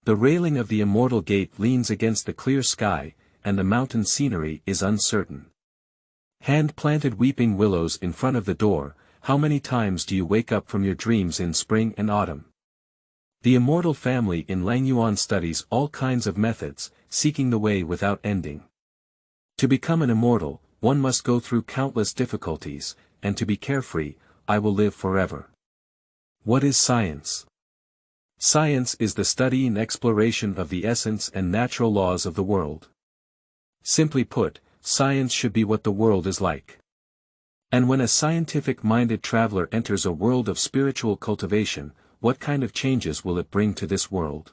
The railing of the immortal gate leans against the clear sky, and the mountain scenery is uncertain. Hand-planted weeping willows in front of the door, how many times do you wake up from your dreams in spring and autumn? The immortal family in Langyuan studies all kinds of methods, seeking the way without ending. To become an immortal, one must go through countless difficulties, and to be carefree, I will live forever. What is science? Science is the study and exploration of the essence and natural laws of the world. Simply put, science should be what the world is like. And when a scientific-minded traveler enters a world of spiritual cultivation, what kind of changes will it bring to this world?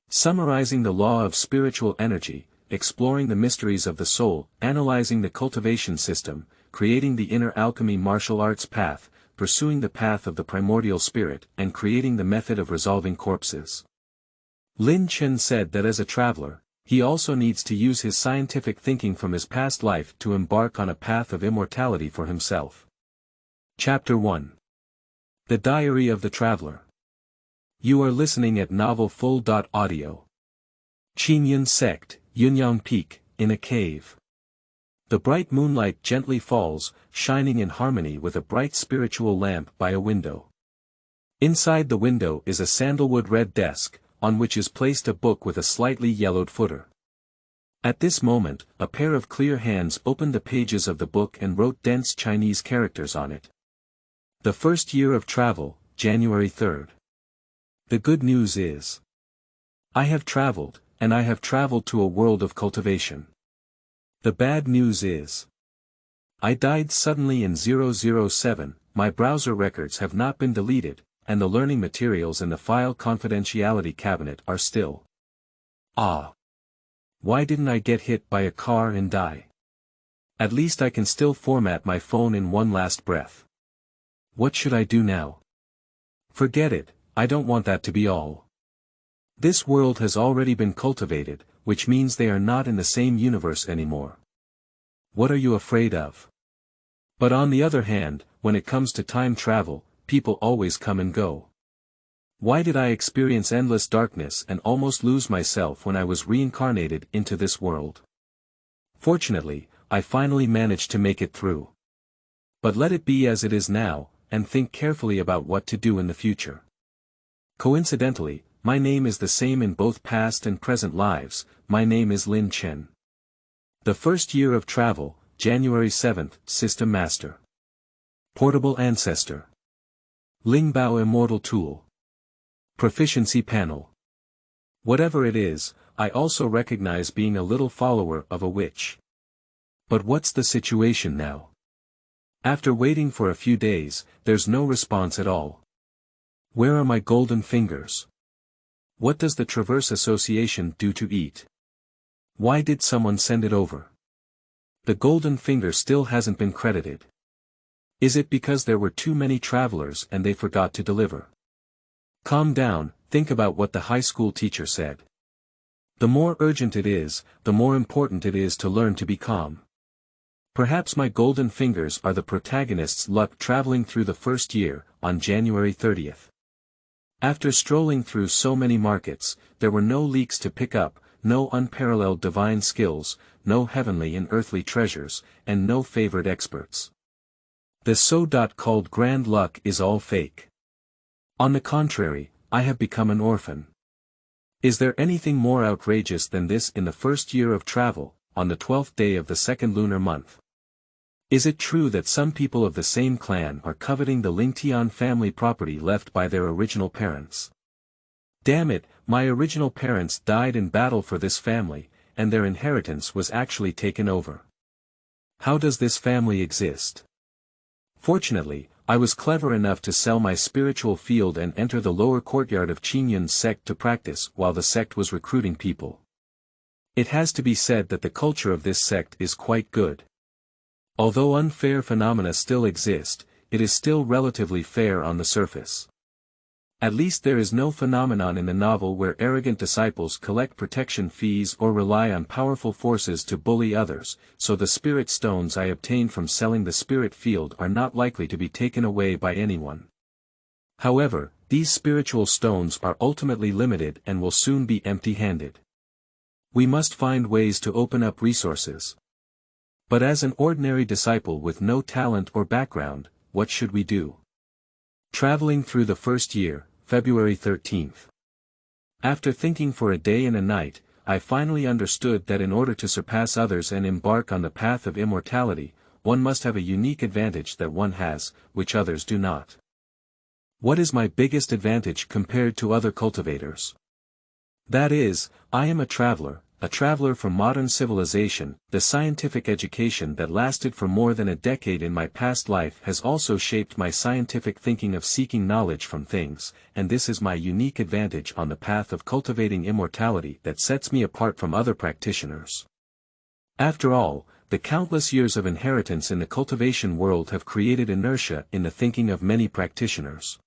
Summarizing the law of spiritual energy, exploring the mysteries of the soul, analyzing the cultivation system, creating the inner alchemy martial arts path, pursuing the path of the primordial spirit, and creating the method of resolving corpses. Lin Chen said that as a traveler, he also needs to use his scientific thinking from his past life to embark on a path of immortality for himself. Chapter 1. The Diary of the Traveler. You are listening at Novel Full.audio. Qingyun Sect, Yunyang Peak, in a cave. The bright moonlight gently falls, shining in harmony with a bright spiritual lamp by a window. Inside the window is a sandalwood red desk, on which is placed a book with a slightly yellowed footer. At this moment, a pair of clear hands opened the pages of the book and wrote dense Chinese characters on it. The first year of travel, January 3rd. The good news is, I have traveled, and I have traveled to a world of cultivation. The bad news is, I died suddenly in 007, my browser records have not been deleted, and the learning materials in the file confidentiality cabinet are still. Ah! Why didn't I get hit by a car and die? At least I can still format my phone in one last breath. What should I do now? Forget it, I don't want that to be all. This world has already been cultivated, which means they are not in the same universe anymore. What are you afraid of? But on the other hand, when it comes to time travel, people always come and go. Why did I experience endless darkness and almost lose myself when I was reincarnated into this world? Fortunately, I finally managed to make it through. But let it be as it is now, and think carefully about what to do in the future. Coincidentally, my name is the same in both past and present lives, my name is Lin Chen. The first year of travel, January 7th, System Master. Portable Ancestor. Lingbao Immortal Tool. Proficiency Panel. Whatever it is, I also recognize being a little follower of a witch. But what's the situation now? After waiting for a few days, there's no response at all. Where are my golden fingers? What does the Traverse Association do to eat? Why did someone send it over? The golden finger still hasn't been credited. Is it because there were too many travelers and they forgot to deliver? Calm down, think about what the high school teacher said. The more urgent it is, the more important it is to learn to be calm. Perhaps my golden fingers are the protagonist's luck traveling through the first year, on January 30th. After strolling through so many markets, there were no leaks to pick up, no unparalleled divine skills, no heavenly and earthly treasures, and no favored experts. The so-called grand luck is all fake. On the contrary, I have become an orphan. Is there anything more outrageous than this in the first year of travel, on the 12th day of the second lunar month? Is it true that some people of the same clan are coveting the Lingtian family property left by their original parents? Damn it, my original parents died in battle for this family, and their inheritance was actually taken over. How does this family exist? Fortunately, I was clever enough to sell my spiritual field and enter the lower courtyard of Qingyun's sect to practice while the sect was recruiting people. It has to be said that the culture of this sect is quite good. Although unfair phenomena still exist, it is still relatively fair on the surface. At least there is no phenomenon in the novel where arrogant disciples collect protection fees or rely on powerful forces to bully others, so the spirit stones I obtained from selling the spirit field are not likely to be taken away by anyone. However, these spiritual stones are ultimately limited and will soon be empty-handed. We must find ways to open up resources. But as an ordinary disciple with no talent or background, what should we do? Traveling through the first year, February 13th. After thinking for a day and a night, I finally understood that in order to surpass others and embark on the path of immortality, one must have a unique advantage that one has, which others do not. What is my biggest advantage compared to other cultivators? That is, I am a traveler from modern civilization. The scientific education that lasted for more than a decade in my past life has also shaped my scientific thinking of seeking knowledge from things, and this is my unique advantage on the path of cultivating immortality that sets me apart from other practitioners. After all, the countless years of inheritance in the cultivation world have created inertia in the thinking of many practitioners.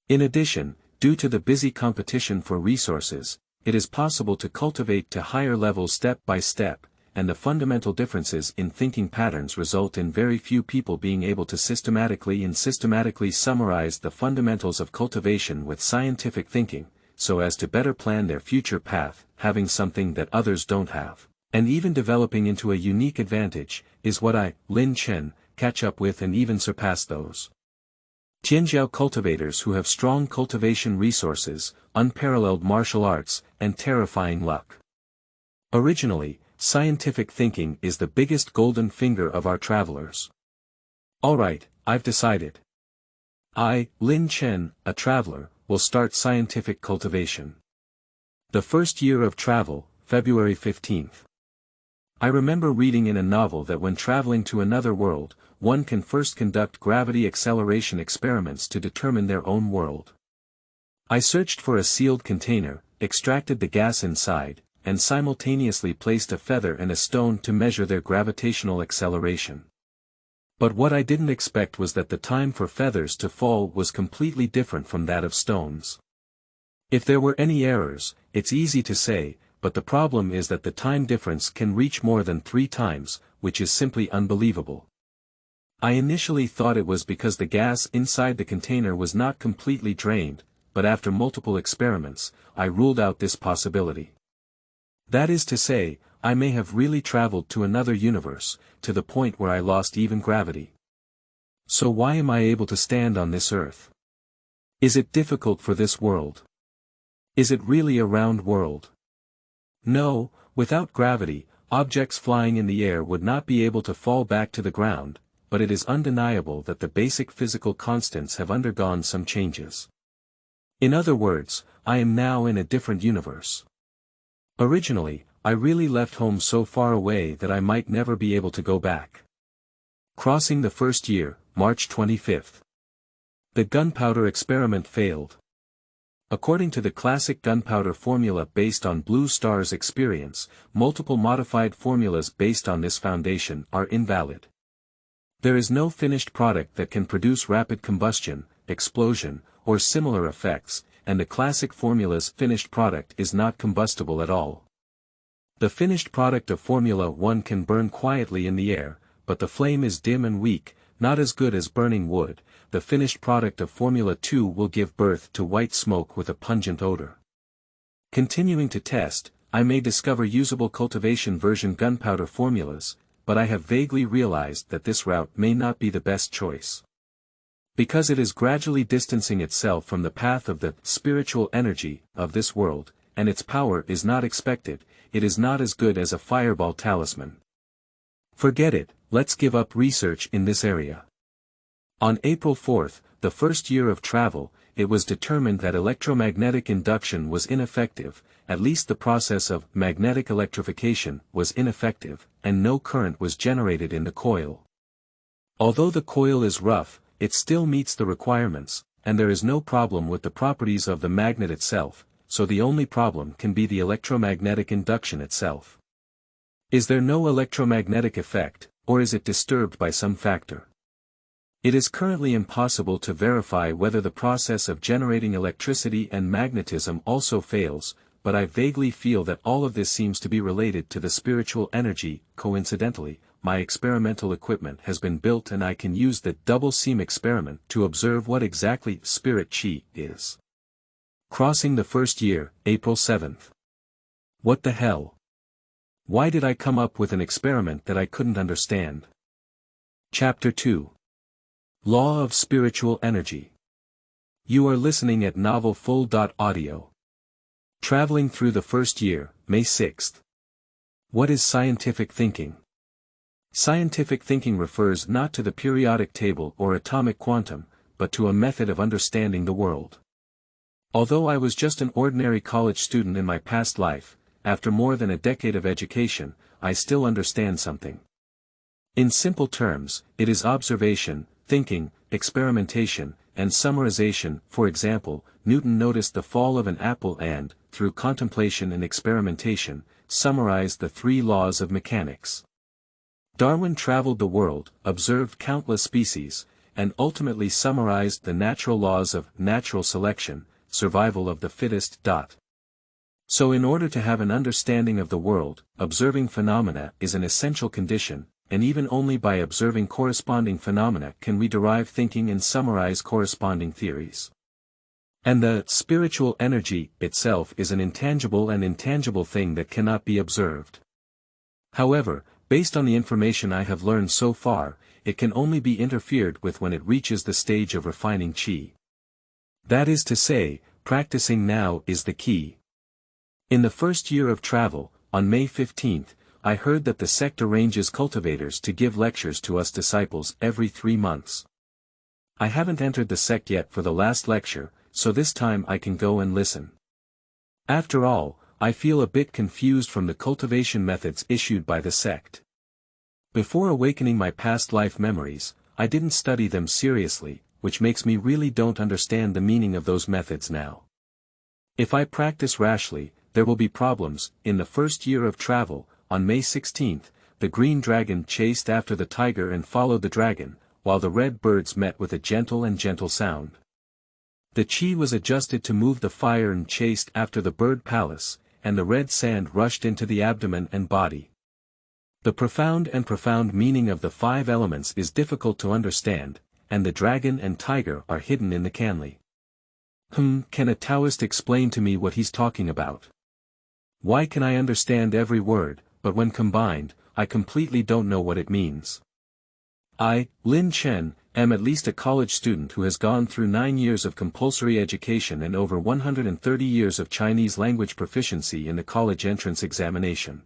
In addition, due to the busy competition for resources, it is possible to cultivate to higher levels step by step, and the fundamental differences in thinking patterns result in very few people being able to systematically summarize the fundamentals of cultivation with scientific thinking, so as to better plan their future path, having something that others don't have, and even developing into a unique advantage, is what I, Lin Chen, catch up with and even surpass those Tianjiao cultivators who have strong cultivation resources, unparalleled martial arts, and terrifying luck. Originally, scientific thinking is the biggest golden finger of our travelers. Alright, I've decided. I, Lin Chen, a traveler, will start scientific cultivation. The first year of travel, February 15th. I remember reading in a novel that when traveling to another world, one can first conduct gravity acceleration experiments to determine their own world. I searched for a sealed container, extracted the gas inside, and simultaneously placed a feather and a stone to measure their gravitational acceleration. But what I didn't expect was that the time for feathers to fall was completely different from that of stones. If there were any errors, it's easy to say, but the problem is that the time difference can reach more than 3 times, which is simply unbelievable. I initially thought it was because the gas inside the container was not completely drained, but after multiple experiments, I ruled out this possibility. That is to say, I may have really traveled to another universe, to the point where I lost even gravity. So why am I able to stand on this earth? Is it difficult for this world? Is it really a round world? No, without gravity, objects flying in the air would not be able to fall back to the ground, but it is undeniable that the basic physical constants have undergone some changes. In other words, I am now in a different universe. Originally, I really left home so far away that I might never be able to go back. Crossing the first year, March 25th. The gunpowder experiment failed. According to the classic gunpowder formula based on Blue Star's experience, multiple modified formulas based on this foundation are invalid. There is no finished product that can produce rapid combustion, explosion, or similar effects, and the classic formula's finished product is not combustible at all. The finished product of Formula 1 can burn quietly in the air, but the flame is dim and weak, not as good as burning wood. The finished product of Formula 2 will give birth to white smoke with a pungent odor. Continuing to test, I may discover usable cultivation version gunpowder formulas, but I have vaguely realized that this route may not be the best choice. Because it is gradually distancing itself from the path of the spiritual energy of this world, and its power is not expected, it is not as good as a fireball talisman. Forget it, let's give up research in this area. On April 4th, the first year of travel, it was determined that electromagnetic induction was ineffective, at least the process of magnetic electrification was ineffective, and no current was generated in the coil. Although the coil is rough, it still meets the requirements, and there is no problem with the properties of the magnet itself, so the only problem can be the electromagnetic induction itself. Is there no electromagnetic effect, or is it disturbed by some factor? It is currently impossible to verify whether the process of generating electricity and magnetism also fails, but I vaguely feel that all of this seems to be related to the spiritual energy. Coincidentally, my experimental equipment has been built and I can use the double seam experiment to observe what exactly spirit chi is. Crossing the first year, April 7th. What the hell? Why did I come up with an experiment that I couldn't understand? Chapter 2. Law of Spiritual Energy. You are listening at novelfull.audio. Traveling through the first year, May 6th. What is scientific thinking? Scientific thinking refers not to the periodic table or atomic quantum, but to a method of understanding the world. Although I was just an ordinary college student in my past life, after more than a decade of education, I still understand something. In simple terms, it is observation, thinking, experimentation, and summarization. For example, Newton noticed the fall of an apple and, through contemplation and experimentation, summarized the 3 laws of mechanics. Darwin traveled the world, observed countless species, and ultimately summarized the natural laws of natural selection, survival of the fittest. So in order to have an understanding of the world, observing phenomena is an essential condition, and even only by observing corresponding phenomena can we derive thinking and summarize corresponding theories. And the spiritual energy itself is an intangible and intangible thing that cannot be observed. However, based on the information I have learned so far, it can only be interfered with when it reaches the stage of refining chi. That is to say, practicing now is the key. In the first year of travel, on May 15th, I heard that the sect arranges cultivators to give lectures to us disciples every 3 months. I haven't entered the sect yet for the last lecture, so this time I can go and listen. After all, I feel a bit confused from the cultivation methods issued by the sect. Before awakening my past life memories, I didn't study them seriously, which makes me really don't understand the meaning of those methods now. If I practice rashly, there will be problems. In the first year of travel, on May 16th, the green dragon chased after the tiger and followed the dragon, while the red birds met with a gentle sound. The chi was adjusted to move the fire and chased after the bird palace, and the red sand rushed into the abdomen and body. The profound meaning of the 5 elements is difficult to understand, and the dragon and tiger are hidden in the canli. Can a Taoist explain to me what he's talking about? Why can I understand every word, but when combined, I completely don't know what it means? I, Lin Chen, am at least a college student who has gone through 9 years of compulsory education and over 130 years of Chinese language proficiency in the college entrance examination.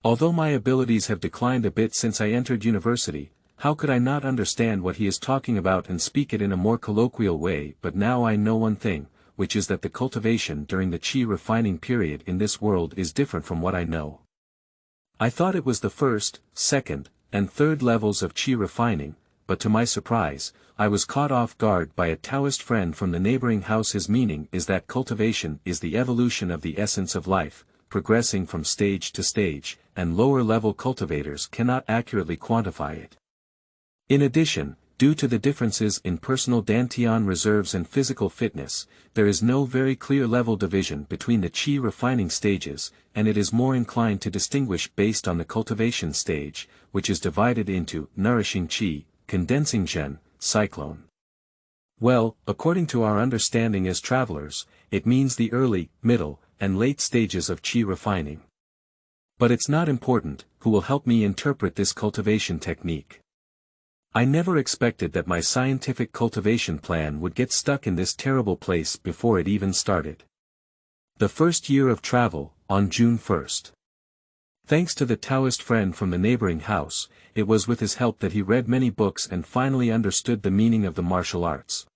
Although my abilities have declined a bit since I entered university, how could I not understand what he is talking about and speak it in a more colloquial way? But now I know one thing, which is that the cultivation during the chi refining period in this world is different from what I know. I thought it was the first, second, and third levels of chi refining, but to my surprise, I was caught off guard by a Taoist friend from the neighboring house. His meaning is that cultivation is the evolution of the essence of life, progressing from stage to stage, and lower-level cultivators cannot accurately quantify it. In addition, due to the differences in personal dantian reserves and physical fitness, there is no very clear level division between the chi refining stages, and it is more inclined to distinguish based on the cultivation stage, which is divided into nourishing chi, condensing zhen, cyclone. Well, according to our understanding as travelers, it means the early, middle, and late stages of chi refining. But it's not important who will help me interpret this cultivation technique. I never expected that my scientific cultivation plan would get stuck in this terrible place before it even started. The first year of travel, on June 1st. Thanks to the Taoist friend from the neighboring house, it was with his help that he read many books and finally understood the meaning of the martial arts.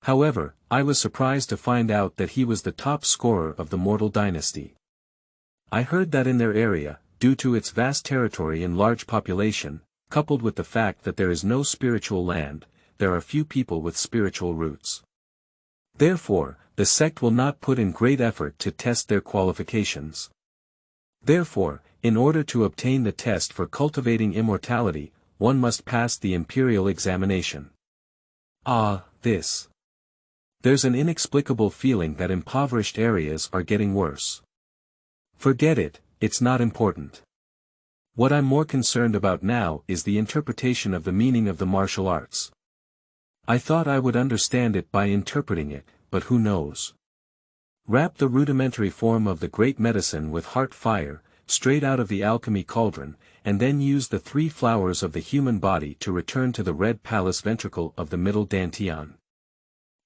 However, I was surprised to find out that he was the top scorer of the mortal dynasty. I heard that in their area, due to its vast territory and large population, coupled with the fact that there is no spiritual land, there are few people with spiritual roots. Therefore, the sect will not put in great effort to test their qualifications. Therefore, in order to obtain the test for cultivating immortality, one must pass the imperial examination. There's an inexplicable feeling that impoverished areas are getting worse. Forget it, it's not important. What I'm more concerned about now is the interpretation of the meaning of the martial arts. I thought I would understand it by interpreting it, but who knows? Wrap the rudimentary form of the great medicine with heart fire, straight out of the alchemy cauldron, and then use the 3 flowers of the human body to return to the red palace ventricle of the middle dantian.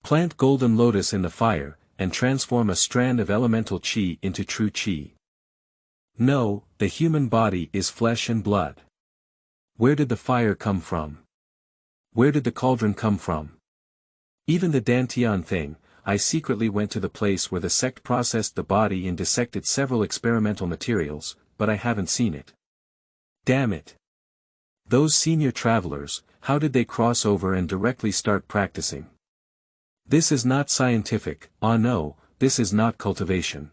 Plant golden lotus in the fire, and transform a strand of elemental chi into true chi. No, the human body is flesh and blood. Where did the fire come from? Where did the cauldron come from? Even the dantian thing, I secretly went to the place where the sect processed the body and dissected several experimental materials, but I haven't seen it. Damn it. Those senior travelers, how did they cross over and directly start practicing? This is not scientific, ah no, this is not cultivation.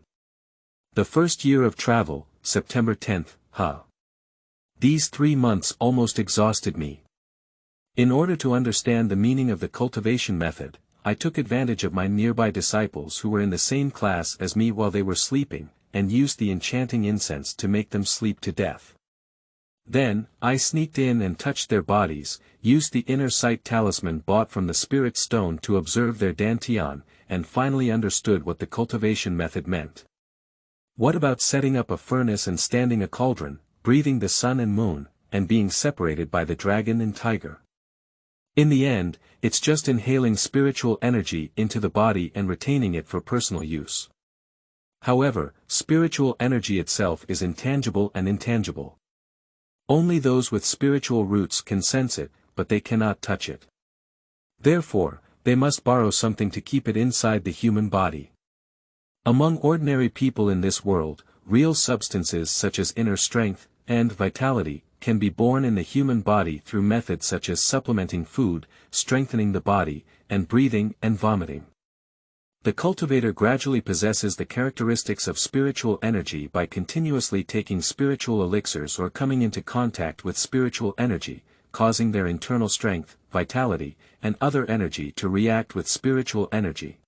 The first year of travel, September 10th, huh. These 3 months almost exhausted me. In order to understand the meaning of the cultivation method, I took advantage of my nearby disciples who were in the same class as me while they were sleeping, and used the enchanting incense to make them sleep to death. Then, I sneaked in and touched their bodies, used the inner sight talisman bought from the spirit stone to observe their dantian, and finally understood what the cultivation method meant. What about setting up a furnace and standing a cauldron, breathing the sun and moon, and being separated by the dragon and tiger? In the end, it's just inhaling spiritual energy into the body and retaining it for personal use. However, spiritual energy itself is intangible and intangible. Only those with spiritual roots can sense it, but they cannot touch it. Therefore, they must borrow something to keep it inside the human body. Among ordinary people in this world, real substances such as inner strength and vitality can be born in the human body through methods such as supplementing food, strengthening the body, and breathing and vomiting. The cultivator gradually possesses the characteristics of spiritual energy by continuously taking spiritual elixirs or coming into contact with spiritual energy, causing their internal strength, vitality, and other energy to react with spiritual energy.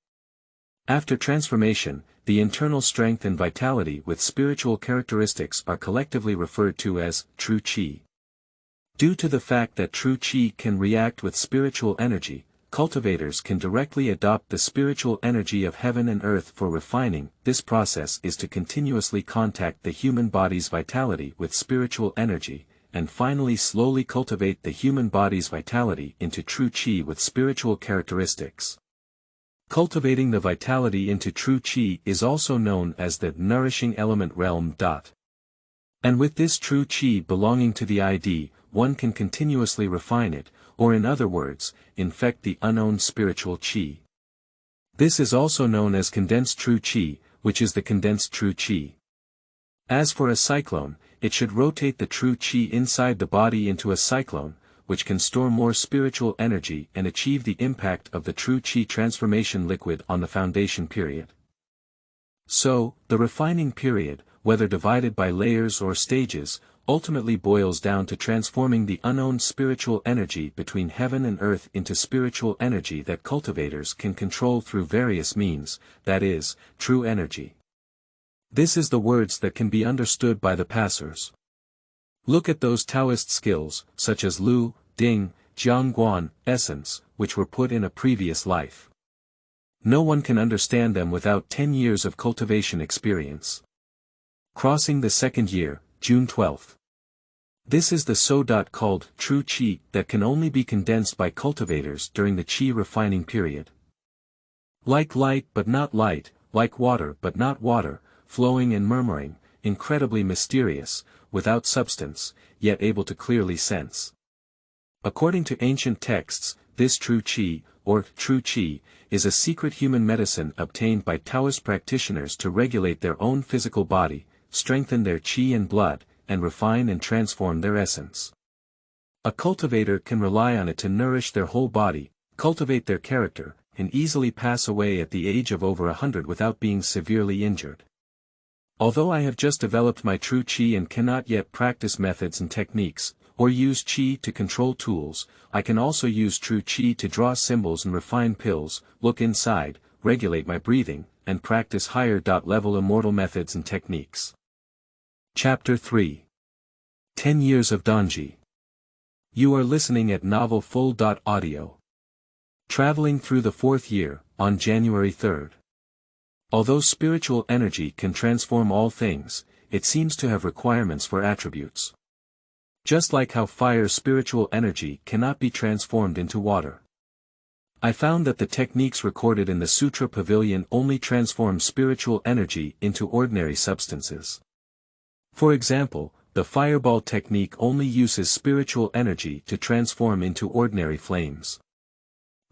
After transformation, the internal strength and vitality with spiritual characteristics are collectively referred to as true chi. Due to the fact that true chi can react with spiritual energy, cultivators can directly adopt the spiritual energy of heaven and earth for refining. This process is to continuously contact the human body's vitality with spiritual energy, and finally slowly cultivate the human body's vitality into true chi with spiritual characteristics. Cultivating the vitality into true chi is also known as the nourishing element realm. And with this true chi belonging to the ID, one can continuously refine it, or in other words, infect the unowned spiritual chi. This is also known as condensed true chi, which is the condensed true chi. As for a cyclone, it should rotate the true chi inside the body into a cyclone, which can store more spiritual energy and achieve the impact of the true chi transformation liquid on the foundation period. So, the refining period, whether divided by layers or stages, ultimately boils down to transforming the unowned spiritual energy between heaven and earth into spiritual energy that cultivators can control through various means, that is, true energy. This is the words that can be understood by the passers. Look at those Taoist skills, such as Lu, Ding, Jiangguan, essence, which were put in a previous life. No one can understand them without 10 years of cultivation experience. Crossing the second year, June 12th. This is the called true chi that can only be condensed by cultivators during the chi refining period. Like light but not light, like water but not water, flowing and murmuring, incredibly mysterious, without substance, yet able to clearly sense. According to ancient texts, this true chi, or true chi, is a secret human medicine obtained by Taoist practitioners to regulate their own physical body, strengthen their chi and blood, and refine and transform their essence. A cultivator can rely on it to nourish their whole body, cultivate their character, and easily pass away at the age of over 100 without being severely injured. Although I have just developed my true chi and cannot yet practice methods and techniques, or use chi to control tools, I can also use true chi to draw symbols and refine pills, look inside, regulate my breathing, and practice higher level immortal methods and techniques. Chapter 3. 10 Years of Danzhi. You are listening at Novel Full.audio. Traveling through the fourth year, on January 3rd. Although spiritual energy can transform all things, it seems to have requirements for attributes. Just like how fire's spiritual energy cannot be transformed into water. I found that the techniques recorded in the Sutra Pavilion only transform spiritual energy into ordinary substances. For example, the fireball technique only uses spiritual energy to transform into ordinary flames.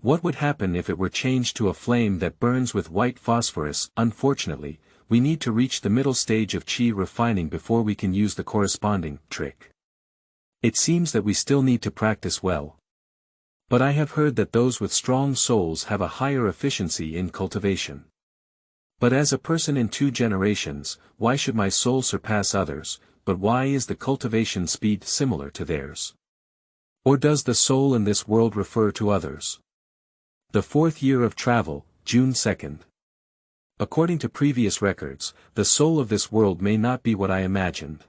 What would happen if it were changed to a flame that burns with white phosphorus? Unfortunately, we need to reach the middle stage of qi refining before we can use the corresponding trick. It seems that we still need to practice well. But I have heard that those with strong souls have a higher efficiency in cultivation. But as a person in 2 generations, why should my soul surpass others, but why is the cultivation speed similar to theirs? Or does the soul in this world refer to others? The fourth year of travel, June 2nd. According to previous records, the soul of this world may not be what I imagined.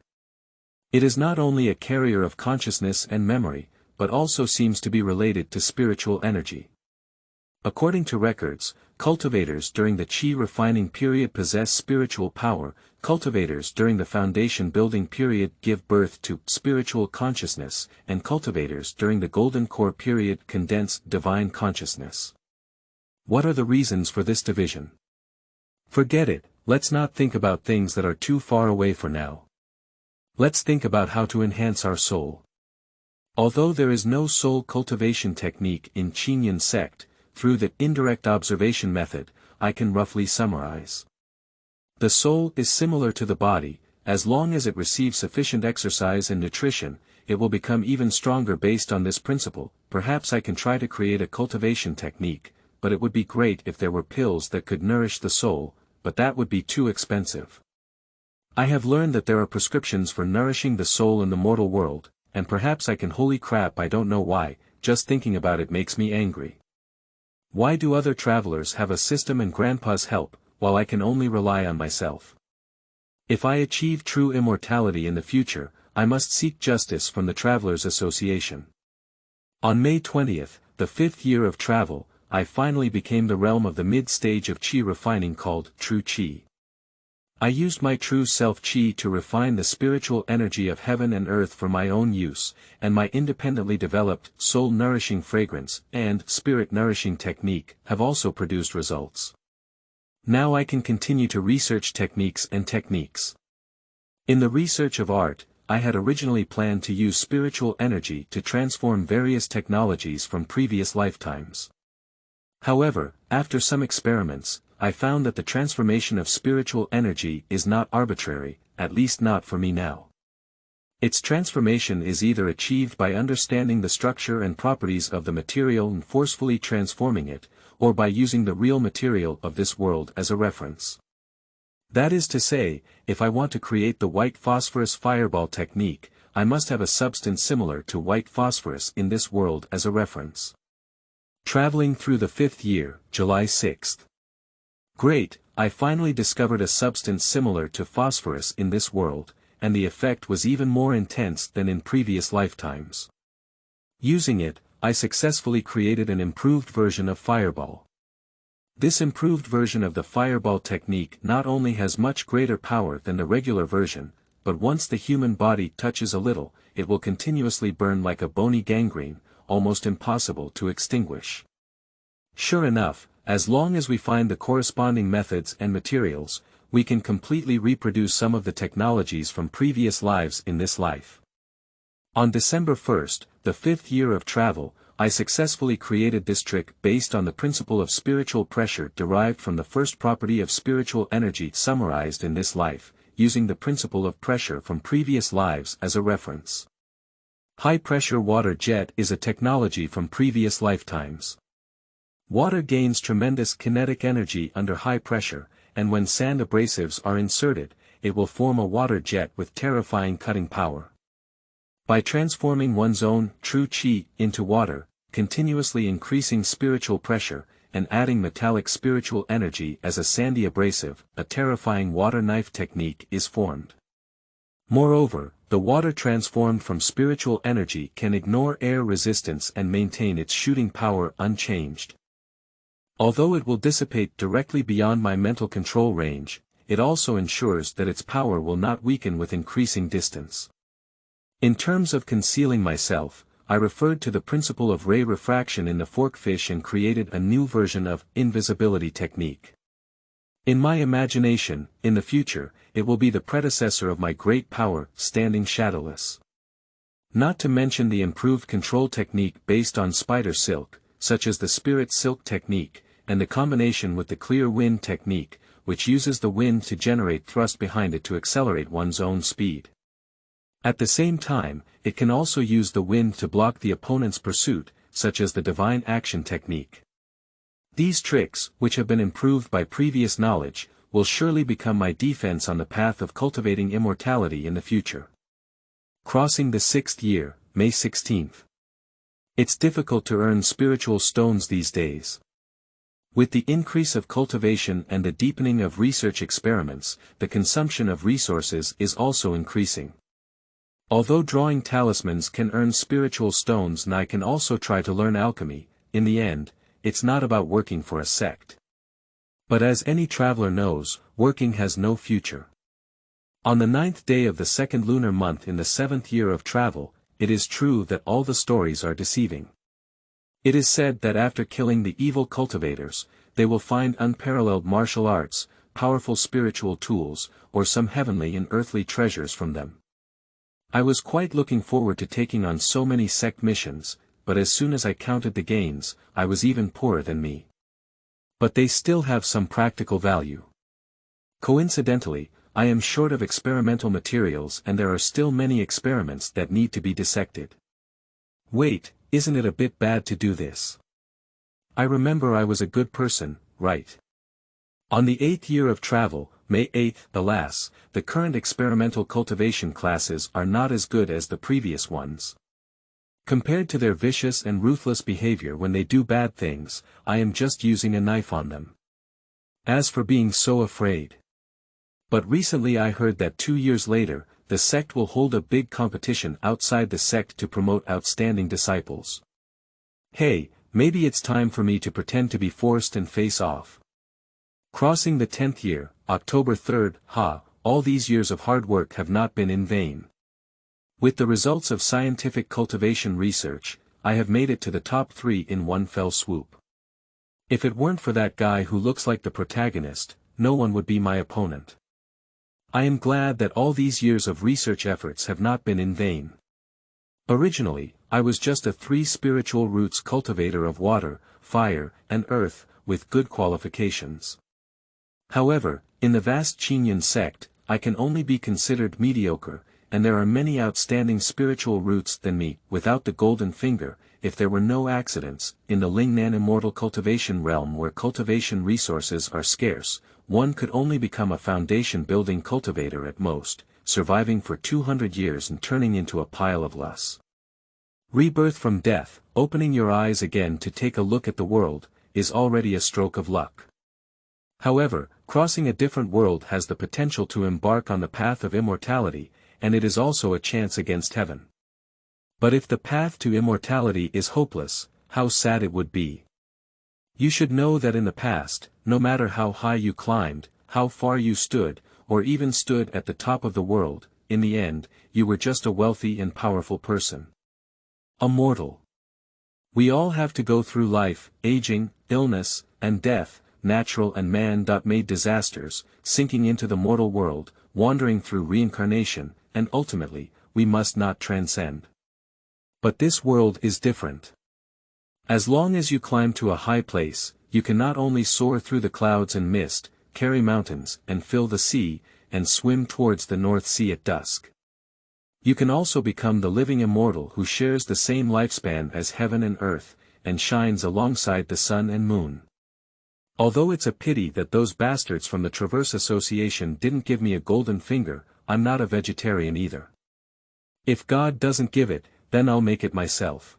It is not only a carrier of consciousness and memory, but also seems to be related to spiritual energy. According to records, cultivators during the qi refining period possess spiritual power, cultivators during the foundation building period give birth to spiritual consciousness, and cultivators during the golden core period condense divine consciousness. What are the reasons for this division? Forget it, let's not think about things that are too far away for now. Let's think about how to enhance our soul. Although there is no soul cultivation technique in Qinyan sect, through the indirect observation method, I can roughly summarize. The soul is similar to the body. As long as it receives sufficient exercise and nutrition, it will become even stronger based on this principle. Perhaps I can try to create a cultivation technique, but it would be great if there were pills that could nourish the soul, but that would be too expensive. I have learned that there are prescriptions for nourishing the soul in the mortal world, and perhaps I can. Holy crap, I don't know why, just thinking about it makes me angry. Why do other travelers have a system and grandpa's help, while I can only rely on myself? If I achieve true immortality in the future, I must seek justice from the Travelers Association. On May 20th, the 5th year of travel, I finally became the realm of the mid-stage of qi refining called true qi. I used my true self qi to refine the spiritual energy of heaven and earth for my own use, and my independently developed soul-nourishing fragrance and spirit-nourishing technique have also produced results. Now I can continue to research techniques and techniques. In the research of art, I had originally planned to use spiritual energy to transform various technologies from previous lifetimes. However, after some experiments, I found that the transformation of spiritual energy is not arbitrary, at least not for me now. Its transformation is either achieved by understanding the structure and properties of the material and forcefully transforming it, or by using the real material of this world as a reference. That is to say, if I want to create the white phosphorus fireball technique, I must have a substance similar to white phosphorus in this world as a reference. Traveling through the 5th year, July 6th. Great, I finally discovered a substance similar to phosphorus in this world, and the effect was even more intense than in previous lifetimes. Using it, I successfully created an improved version of fireball. This improved version of the fireball technique not only has much greater power than the regular version, but once the human body touches a little, it will continuously burn like a bony gangrene, almost impossible to extinguish. Sure enough, as long as we find the corresponding methods and materials, we can completely reproduce some of the technologies from previous lives in this life. On December 1st, the 5th year of travel, I successfully created this trick based on the principle of spiritual pressure derived from the first property of spiritual energy summarized in this life, using the principle of pressure from previous lives as a reference. High-pressure water jet is a technology from previous lifetimes. Water gains tremendous kinetic energy under high pressure, and when sand abrasives are inserted, it will form a water jet with terrifying cutting power. By transforming one's own true qi into water, continuously increasing spiritual pressure, and adding metallic spiritual energy as a sandy abrasive, a terrifying water knife technique is formed. Moreover, the water transformed from spiritual energy can ignore air resistance and maintain its shooting power unchanged. Although it will dissipate directly beyond my mental control range, it also ensures that its power will not weaken with increasing distance. In terms of concealing myself, I referred to the principle of ray refraction in the forkfish and created a new version of invisibility technique. In my imagination, in the future, it will be the predecessor of my great power, standing shadowless. Not to mention the improved control technique based on spider silk, such as the spirit silk technique, and the combination with the clear wind technique, which uses the wind to generate thrust behind it to accelerate one's own speed. At the same time, it can also use the wind to block the opponent's pursuit, such as the divine action technique. These tricks, which have been improved by previous knowledge, will surely become my defense on the path of cultivating immortality in the future. Crossing the 6th year, May 16th. It's difficult to earn spiritual stones these days. With the increase of cultivation and the deepening of research experiments, the consumption of resources is also increasing. Although drawing talismans can earn spiritual stones, and I can also try to learn alchemy, in the end, it's not about working for a sect. But as any traveler knows, working has no future. On the 9th day of the 2nd lunar month in the 7th year of travel, it is true that all the stories are deceiving. It is said that after killing the evil cultivators, they will find unparalleled martial arts, powerful spiritual tools, or some heavenly and earthly treasures from them. I was quite looking forward to taking on so many sect missions, but as soon as I counted the gains, I was even poorer than me. But they still have some practical value. Coincidentally, I am short of experimental materials and there are still many experiments that need to be dissected. Wait, isn't it a bit bad to do this? I remember I was a good person, right? On the 8th year of travel, May 8th, alas, the current experimental cultivation classes are not as good as the previous ones. Compared to their vicious and ruthless behavior when they do bad things, I am just using a knife on them. As for being so afraid. But recently I heard that 2 years later, the sect will hold a big competition outside the sect to promote outstanding disciples. Hey, maybe it's time for me to pretend to be forced and face off. Crossing the 10th year, October 3rd, all these years of hard work have not been in vain. With the results of scientific cultivation research, I have made it to the top 3 in one fell swoop. If it weren't for that guy who looks like the protagonist, no one would be my opponent. I am glad that all these years of research efforts have not been in vain. Originally, I was just a 3 spiritual roots cultivator of water, fire, and earth, with good qualifications. However, in the vast Qinyan sect, I can only be considered mediocre, and there are many outstanding spiritual roots than me, without the golden finger, if there were no accidents. In the Lingnan immortal cultivation realm where cultivation resources are scarce, one could only become a foundation-building cultivator at most, surviving for 200 years and turning into a pile of loss. Rebirth from death, opening your eyes again to take a look at the world, is already a stroke of luck. However, crossing a different world has the potential to embark on the path of immortality, and it is also a chance against heaven. But if the path to immortality is hopeless, how sad it would be. You should know that in the past, no matter how high you climbed, how far you stood, or even stood at the top of the world, in the end, you were just a wealthy and powerful person. A mortal. We all have to go through life, aging, illness, and death, natural and man-made disasters, sinking into the mortal world, wandering through reincarnation, and ultimately, we must not transcend. But this world is different. As long as you climb to a high place, you can not only soar through the clouds and mist, carry mountains, and fill the sea, and swim towards the North Sea at dusk. You can also become the living immortal who shares the same lifespan as heaven and earth, and shines alongside the sun and moon. Although it's a pity that those bastards from the Traverse Association didn't give me a golden finger, I'm not a vegetarian either. If God doesn't give it, then I'll make it myself.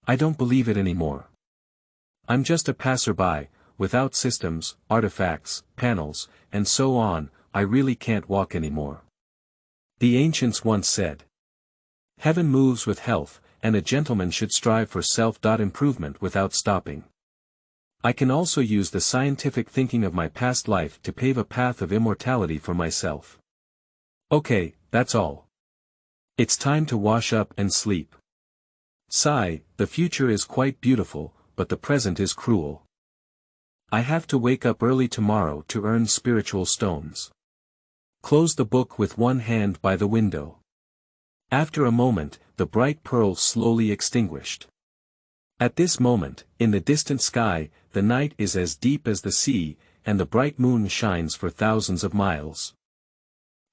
I don't believe it anymore. I'm just a passerby, without systems, artifacts, panels, and so on. I really can't walk anymore. The ancients once said, "Heaven moves with health, and a gentleman should strive for self-improvement without stopping." I can also use the scientific thinking of my past life to pave a path of immortality for myself. Okay, that's all. It's time to wash up and sleep. Sigh, the future is quite beautiful, but the present is cruel. I have to wake up early tomorrow to earn spiritual stones. Close the book with one hand by the window. After a moment, the bright pearl slowly extinguished. At this moment, in the distant sky, the night is as deep as the sea, and the bright moon shines for thousands of miles.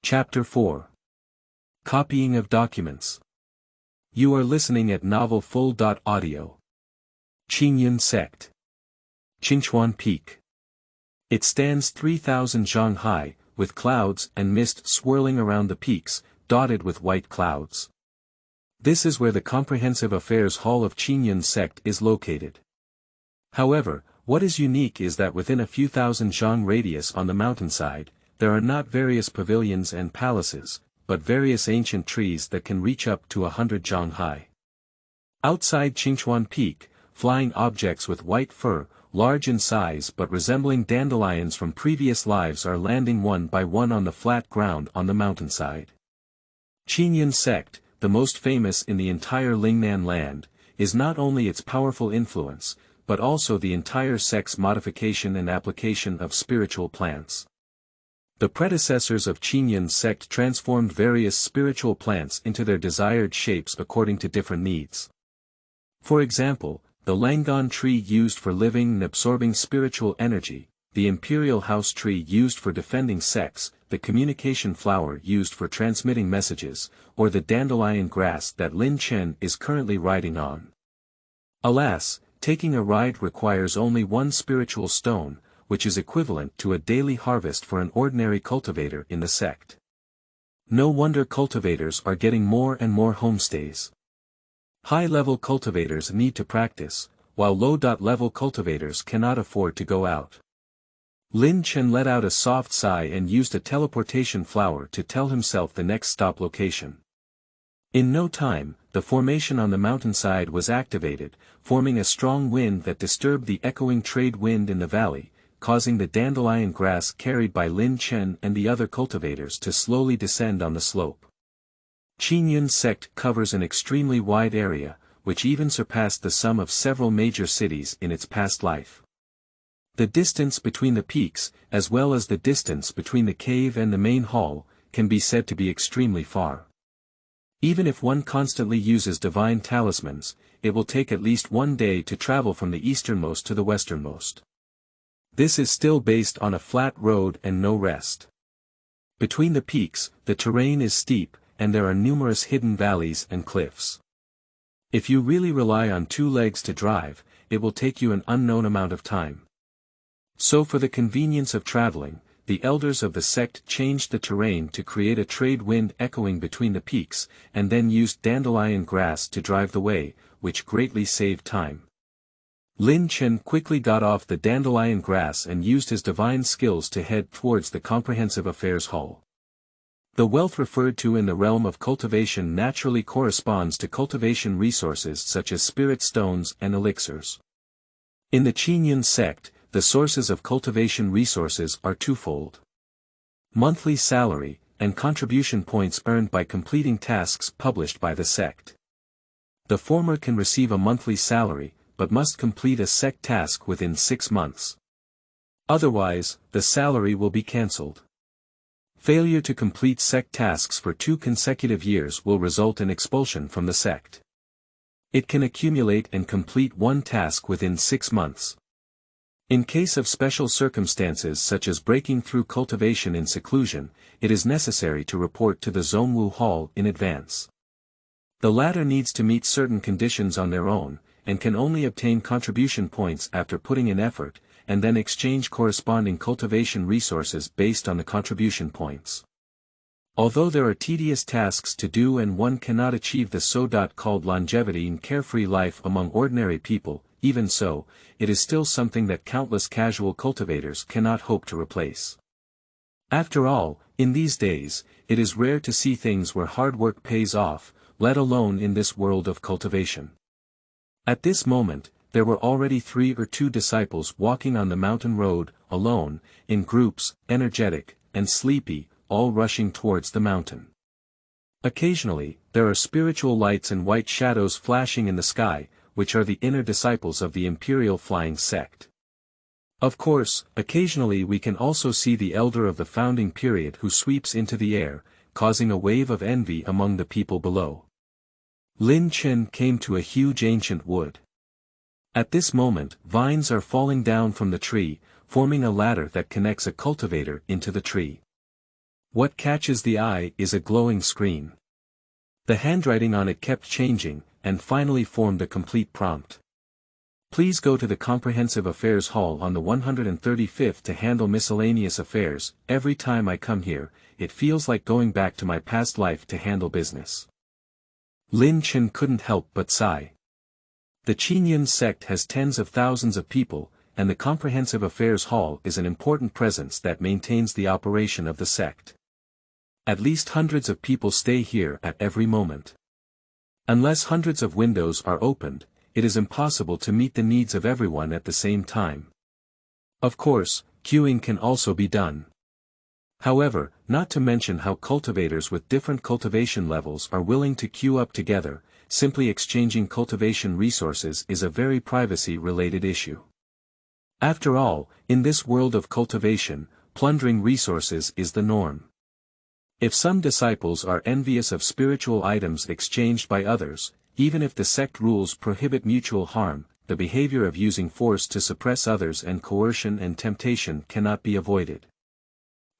Chapter 4. Copying of Documents. You are listening at novelfull.audio. Qingyun Sect. Qinchuan Peak. It stands 3,000 zhang high, with clouds and mist swirling around the peaks, dotted with white clouds. This is where the Comprehensive Affairs Hall of Qingyun Sect is located. However, what is unique is that within a few thousand zhang radius on the mountainside, there are not various pavilions and palaces, but various ancient trees that can reach up to 100 zhang high. Outside Qinchuan Peak, flying objects with white fur, large in size but resembling dandelions from previous lives are landing one by one on the flat ground on the mountainside. Qingyun Sect, the most famous in the entire Lingnan land, is not only its powerful influence, but also the entire sect's modification and application of spiritual plants. The predecessors of Qingyun sect transformed various spiritual plants into their desired shapes according to different needs. For example, the Langyuan tree used for living and absorbing spiritual energy, the imperial house tree used for defending sects, the communication flower used for transmitting messages, or the dandelion grass that Lin Chen is currently riding on. Alas, taking a ride requires only one spiritual stone, which is equivalent to a daily harvest for an ordinary cultivator in the sect. No wonder cultivators are getting more and more homestays. High-level cultivators need to practice, while low-level cultivators cannot afford to go out. Lin Chen let out a soft sigh and used a teleportation flower to tell himself the next stop location. In no time, the formation on the mountainside was activated, forming a strong wind that disturbed the echoing trade wind in the valley, causing the dandelion grass carried by Lin Chen and the other cultivators to slowly descend on the slope. Qingyun sect covers an extremely wide area, which even surpassed the sum of several major cities in its past life. The distance between the peaks, as well as the distance between the cave and the main hall, can be said to be extremely far. Even if one constantly uses divine talismans, it will take at least one day to travel from the easternmost to the westernmost. This is still based on a flat road and no rest. Between the peaks, the terrain is steep, and there are numerous hidden valleys and cliffs. If you really rely on two legs to drive, it will take you an unknown amount of time. So for the convenience of traveling, the elders of the sect changed the terrain to create a trade wind echoing between the peaks, and then used dandelion grass to drive the way, which greatly saved time. Lin Chen quickly got off the dandelion grass and used his divine skills to head towards the Comprehensive Affairs Hall. The wealth referred to in the realm of cultivation naturally corresponds to cultivation resources such as spirit stones and elixirs. In the Qingyun sect, the sources of cultivation resources are twofold: monthly salary, and contribution points earned by completing tasks published by the sect. The former can receive a monthly salary, but must complete a sect task within 6 months. Otherwise, the salary will be cancelled. Failure to complete sect tasks for 2 consecutive years will result in expulsion from the sect. It can accumulate and complete one task within 6 months. In case of special circumstances such as breaking through cultivation in seclusion, it is necessary to report to the Zhongwu Hall in advance. The latter needs to meet certain conditions on their own, and can only obtain contribution points after putting in effort, and then exchange corresponding cultivation resources based on the contribution points. Although there are tedious tasks to do and one cannot achieve the so-called longevity and carefree life among ordinary people, even so, it is still something that countless casual cultivators cannot hope to replace. After all, in these days, it is rare to see things where hard work pays off, let alone in this world of cultivation. At this moment, there were already 3 or 2 disciples walking on the mountain road, alone, in groups, energetic, and sleepy, all rushing towards the mountain. Occasionally, there are spiritual lights and white shadows flashing in the sky, which are the inner disciples of the imperial flying sect. Of course, occasionally we can also see the elder of the founding period who sweeps into the air, causing a wave of envy among the people below. Lin Chen came to a huge ancient wood. At this moment, vines are falling down from the tree, forming a ladder that connects a cultivator into the tree. What catches the eye is a glowing screen. The handwriting on it kept changing, and finally formed a complete prompt. Please go to the Comprehensive Affairs Hall on the 135th to handle miscellaneous affairs. Every time I come here, it feels like going back to my past life to handle business. Lin Chen couldn't help but sigh. The Qingyun sect has tens of thousands of people, and the Comprehensive Affairs Hall is an important presence that maintains the operation of the sect. At least hundreds of people stay here at every moment. Unless hundreds of windows are opened, it is impossible to meet the needs of everyone at the same time. Of course, queuing can also be done. However, not to mention how cultivators with different cultivation levels are willing to queue up together, simply exchanging cultivation resources is a very privacy-related issue. After all, in this world of cultivation, plundering resources is the norm. If some disciples are envious of spiritual items exchanged by others, even if the sect rules prohibit mutual harm, the behavior of using force to suppress others and coercion and temptation cannot be avoided.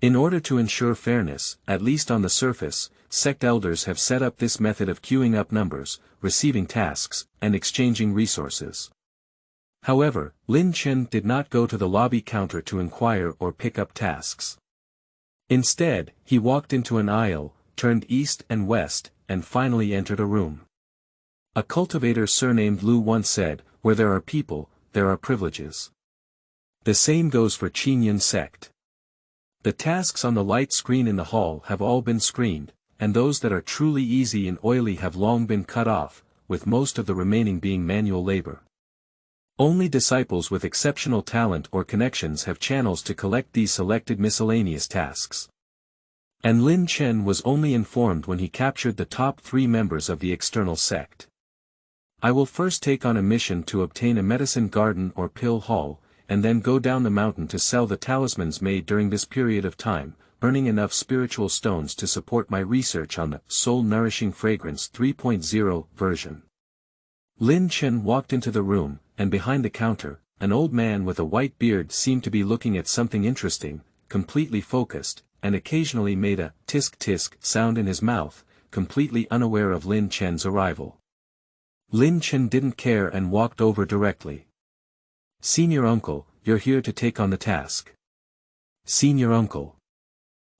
In order to ensure fairness, at least on the surface, sect elders have set up this method of queuing up numbers, receiving tasks, and exchanging resources. However, Lin Chen did not go to the lobby counter to inquire or pick up tasks. Instead, he walked into an aisle, turned east and west, and finally entered a room. A cultivator surnamed Lu once said, "Where there are people, there are privileges." The same goes for Qingyun sect. The tasks on the light screen in the hall have all been screened, and those that are truly easy and oily have long been cut off, with most of the remaining being manual labor. Only disciples with exceptional talent or connections have channels to collect these selected miscellaneous tasks. And Lin Chen was only informed when he captured the top 3 members of the external sect. I will first take on a mission to obtain a medicine garden or pill hall, and then go down the mountain to sell the talismans made during this period of time, earning enough spiritual stones to support my research on the soul-nourishing fragrance 3.0 version. Lin Chen walked into the room, and behind the counter, an old man with a white beard seemed to be looking at something interesting, completely focused, and occasionally made a tisk-tisk sound in his mouth, completely unaware of Lin Chen's arrival. Lin Chen didn't care and walked over directly. "Senior uncle, you're here to take on the task." "Senior uncle."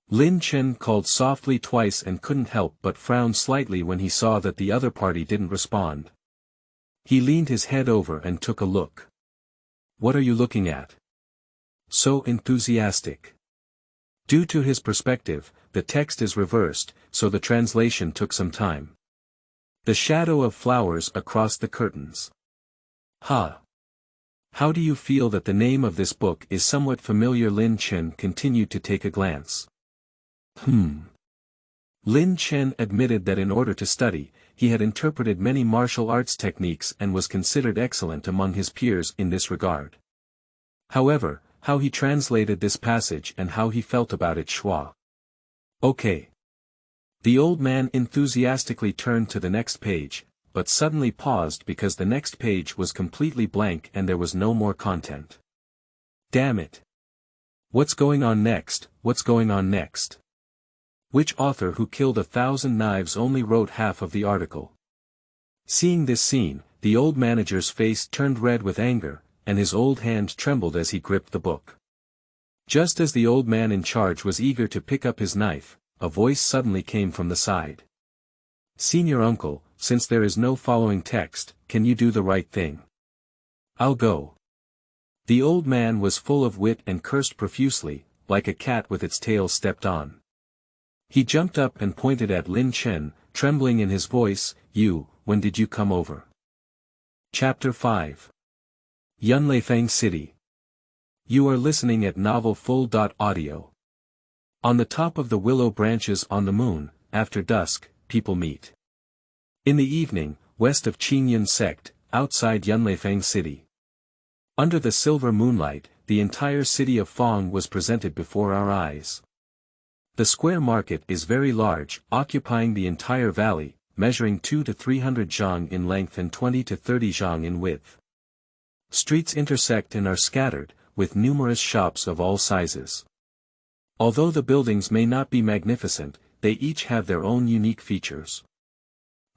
Lin Chen called softly twice and couldn't help but frown slightly when he saw that the other party didn't respond. He leaned his head over and took a look. "What are you looking at? So enthusiastic." Due to his perspective, the text is reversed, so the translation took some time. The shadow of flowers across the curtains. Ha! How do you feel that the name of this book is somewhat familiar? Lin Chen continued to take a glance. Lin Chen admitted that in order to study, he had interpreted many martial arts techniques and was considered excellent among his peers in this regard. However, how he translated this passage and how he felt about it schwa. Okay. The old man enthusiastically turned to the next page, but suddenly paused because the next page was completely blank and there was no more content. Damn it. What's going on next? What's going on next? Which author who killed 1,000 knives only wrote half of the article? Seeing this scene, the old manager's face turned red with anger, and his old hand trembled as he gripped the book. Just as the old man in charge was eager to pick up his knife, a voice suddenly came from the side. "Senior uncle, since there is no following text, can you do the right thing? I'll go." The old man was full of wit and cursed profusely, like a cat with its tail stepped on. He jumped up and pointed at Lin Chen, trembling in his voice, when did you come over? Chapter 5. Yunlaifang City. You are listening at Novel Full.audio. On the top of the willow branches on the moon, after dusk, people meet. In the evening, west of Qingyun sect, outside Yunlaifang City. Under the silver moonlight, the entire city of Fang was presented before our eyes. The square market is very large, occupying the entire valley, measuring 2 to 300 zhang in length and 20 to 30 zhang in width. Streets intersect and are scattered, with numerous shops of all sizes. Although the buildings may not be magnificent, they each have their own unique features.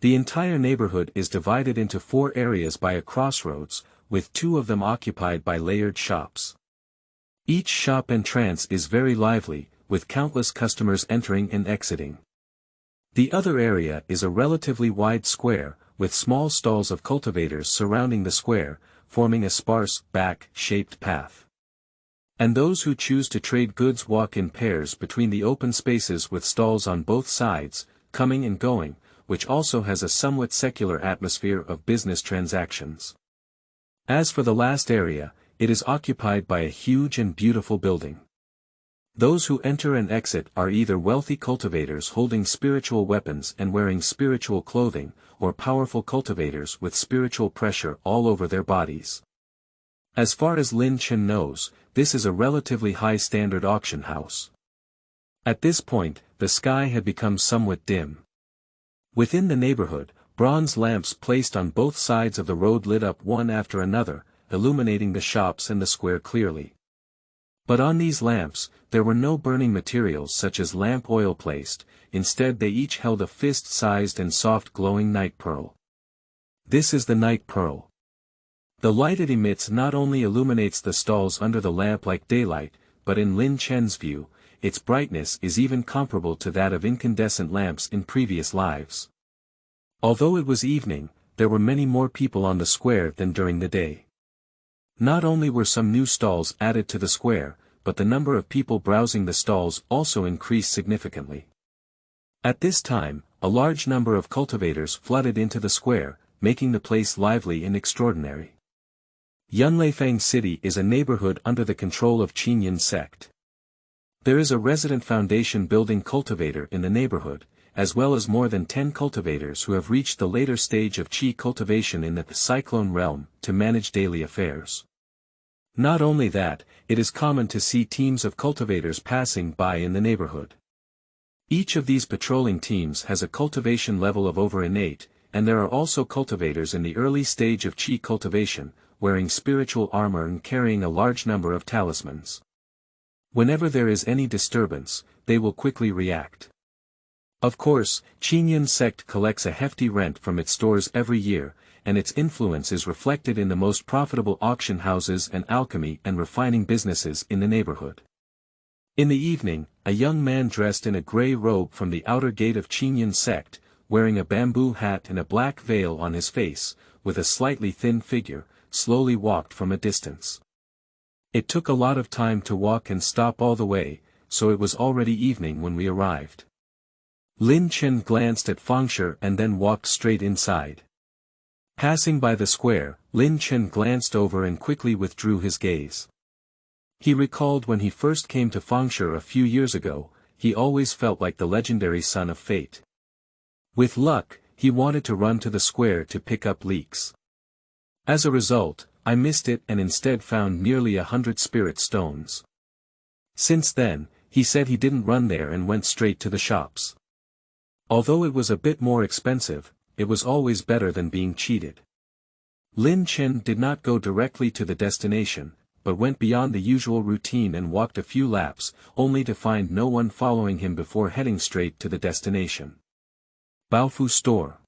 The entire neighborhood is divided into 4 areas by a crossroads, with 2 of them occupied by layered shops. Each shop entrance is very lively, with countless customers entering and exiting. The other area is a relatively wide square, with small stalls of cultivators surrounding the square, forming a sparse, back-shaped path. And those who choose to trade goods walk in pairs between the open spaces with stalls on both sides, coming and going, which also has a somewhat secular atmosphere of business transactions. As for the last area, it is occupied by a huge and beautiful building. Those who enter and exit are either wealthy cultivators holding spiritual weapons and wearing spiritual clothing, or powerful cultivators with spiritual pressure all over their bodies. As far as Lin Chen knows, this is a relatively high-standard auction house. At this point, the sky had become somewhat dim. Within the neighborhood, bronze lamps placed on both sides of the road lit up one after another, illuminating the shops and the square clearly. But on these lamps, there were no burning materials such as lamp oil placed, instead they each held a fist-sized and soft glowing night pearl. This is the night pearl. The light it emits not only illuminates the stalls under the lamp like daylight, but in Lin Chen's view, its brightness is even comparable to that of incandescent lamps in previous lives. Although it was evening, there were many more people on the square than during the day. Not only were some new stalls added to the square, but the number of people browsing the stalls also increased significantly. At this time, a large number of cultivators flooded into the square, making the place lively and extraordinary. Yunlaifang City is a neighborhood under the control of Qingyun sect. There is a resident foundation building cultivator in the neighborhood, as well as more than 10 cultivators who have reached the later stage of qi cultivation in the cyclone realm, to manage daily affairs. Not only that, it is common to see teams of cultivators passing by in the neighborhood. Each of these patrolling teams has a cultivation level of over innate, and there are also cultivators in the early stage of qi cultivation, wearing spiritual armor and carrying a large number of talismans. Whenever there is any disturbance, they will quickly react. Of course, Qingyun sect collects a hefty rent from its stores every year, and its influence is reflected in the most profitable auction houses and alchemy and refining businesses in the neighborhood. In the evening, a young man dressed in a gray robe from the outer gate of Qingyun sect, wearing a bamboo hat and a black veil on his face, with a slightly thin figure, slowly walked from a distance. It took a lot of time to walk and stop all the way, so it was already evening when we arrived. Lin Chen glanced at Fangshe and then walked straight inside. Passing by the square, Lin Chen glanced over and quickly withdrew his gaze. He recalled when he first came to Fangshe a few years ago, he always felt like the legendary son of fate. With luck, he wanted to run to the square to pick up leeks. As a result, I missed it and instead found nearly 100 spirit stones. Since then, he said he didn't run there and went straight to the shops. Although it was a bit more expensive, it was always better than being cheated. Lin Chen did not go directly to the destination, but went beyond the usual routine and walked a few laps, only to find no one following him before heading straight to the destination. Baofu Store.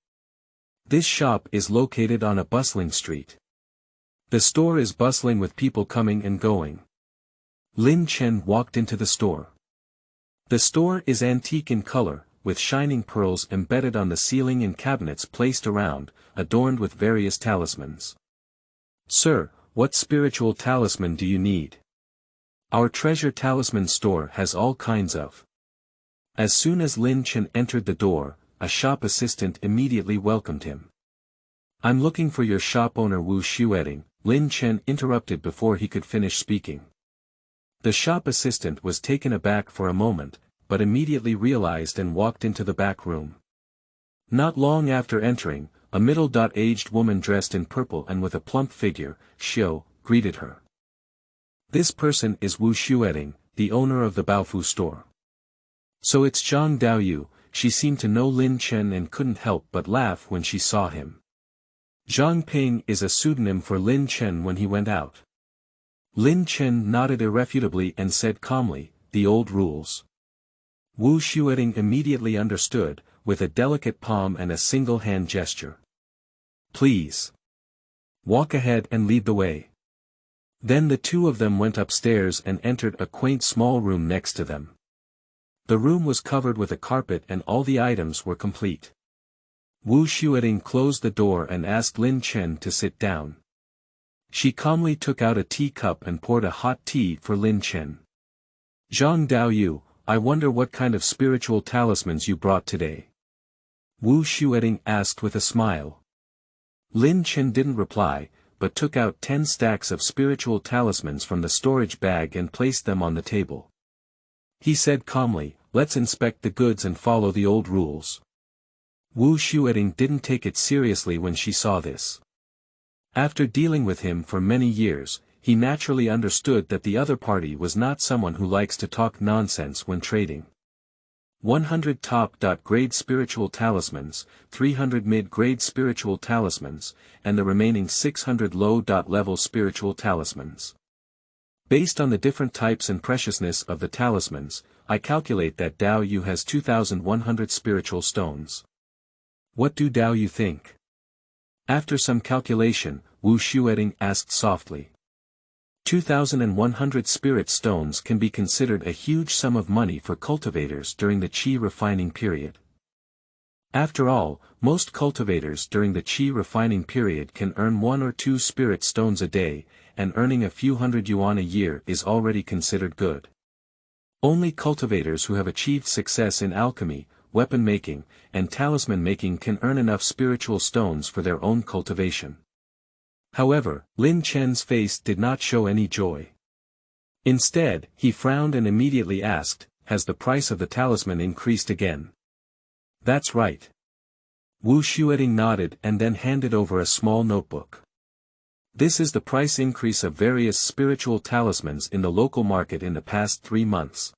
This shop is located on a bustling street. The store is bustling with people coming and going. Lin Chen walked into the store. The store is antique in color, with shining pearls embedded on the ceiling and cabinets placed around, adorned with various talismans. "Sir, what spiritual talisman do you need?" Our treasure talisman store has all kinds of. As soon as Lin Chen entered the door, a shop assistant immediately welcomed him. I'm looking for your shop owner Wu Xueting, Lin Chen interrupted before he could finish speaking. The shop assistant was taken aback for a moment, but immediately realized and walked into the back room. Not long after entering, a middle-aged woman dressed in purple and with a plump figure, Xiu, greeted her. This person is Wu Xueting, the owner of the Baofu store. So it's Zhang Daoyu. She seemed to know Lin Chen and couldn't help but laugh when she saw him. Zhang Ping is a pseudonym for Lin Chen when he went out. Lin Chen nodded irrefutably and said calmly, the old rules. Wu Xueting immediately understood, with a delicate palm and a single hand gesture. Please. Walk ahead and lead the way. Then the two of them went upstairs and entered a quaint small room next to them. The room was covered with a carpet and all the items were complete. Wu Xueting closed the door and asked Lin Chen to sit down. She calmly took out a teacup and poured a hot tea for Lin Chen. Zhang Daoyu, I wonder what kind of spiritual talismans you brought today. Wu Xueting asked with a smile. Lin Chen didn't reply, but took out 10 stacks of spiritual talismans from the storage bag and placed them on the table. He said calmly, let's inspect the goods and follow the old rules. Wu Xueting didn't take it seriously when she saw this. After dealing with him for many years, he naturally understood that the other party was not someone who likes to talk nonsense when trading. 100 top-grade spiritual talismans, 300 mid-grade spiritual talismans, and the remaining 600 low-level spiritual talismans. Based on the different types and preciousness of the talismans, I calculate that Dao Yu has 2,100 spiritual stones. What do Dao Yu think? After some calculation, Wu Xueting asked softly. 2,100 spirit stones can be considered a huge sum of money for cultivators during the qi refining period. After all, most cultivators during the qi refining period can earn 1 or 2 spirit stones a day, and earning a few hundred yuan a year is already considered good. Only cultivators who have achieved success in alchemy, weapon making, and talisman making can earn enough spiritual stones for their own cultivation. However, Lin Chen's face did not show any joy. Instead, he frowned and immediately asked, has the price of the talisman increased again? That's right. Wu Xueting nodded and then handed over a small notebook. This is the price increase of various spiritual talismans in the local market in the past 3 months.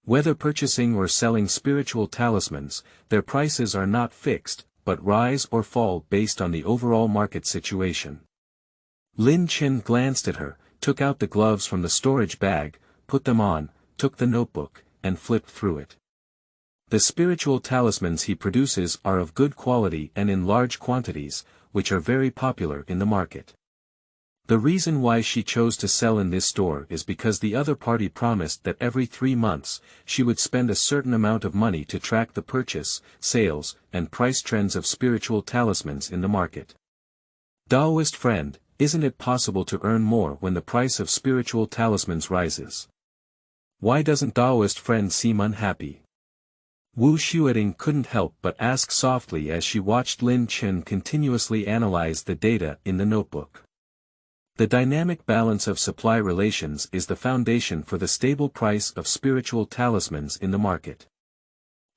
Whether purchasing or selling spiritual talismans, their prices are not fixed, but rise or fall based on the overall market situation. Lin Chen glanced at her, took out the gloves from the storage bag, put them on, took the notebook, and flipped through it. The spiritual talismans he produces are of good quality and in large quantities, which are very popular in the market. The reason why she chose to sell in this store is because the other party promised that every 3 months, she would spend a certain amount of money to track the purchase, sales, and price trends of spiritual talismans in the market. Daoist friend, isn't it possible to earn more when the price of spiritual talismans rises? Why doesn't Daoist friend seem unhappy? Wu Xueting couldn't help but ask softly as she watched Lin Chen continuously analyze the data in the notebook. The dynamic balance of supply relations is the foundation for the stable price of spiritual talismans in the market.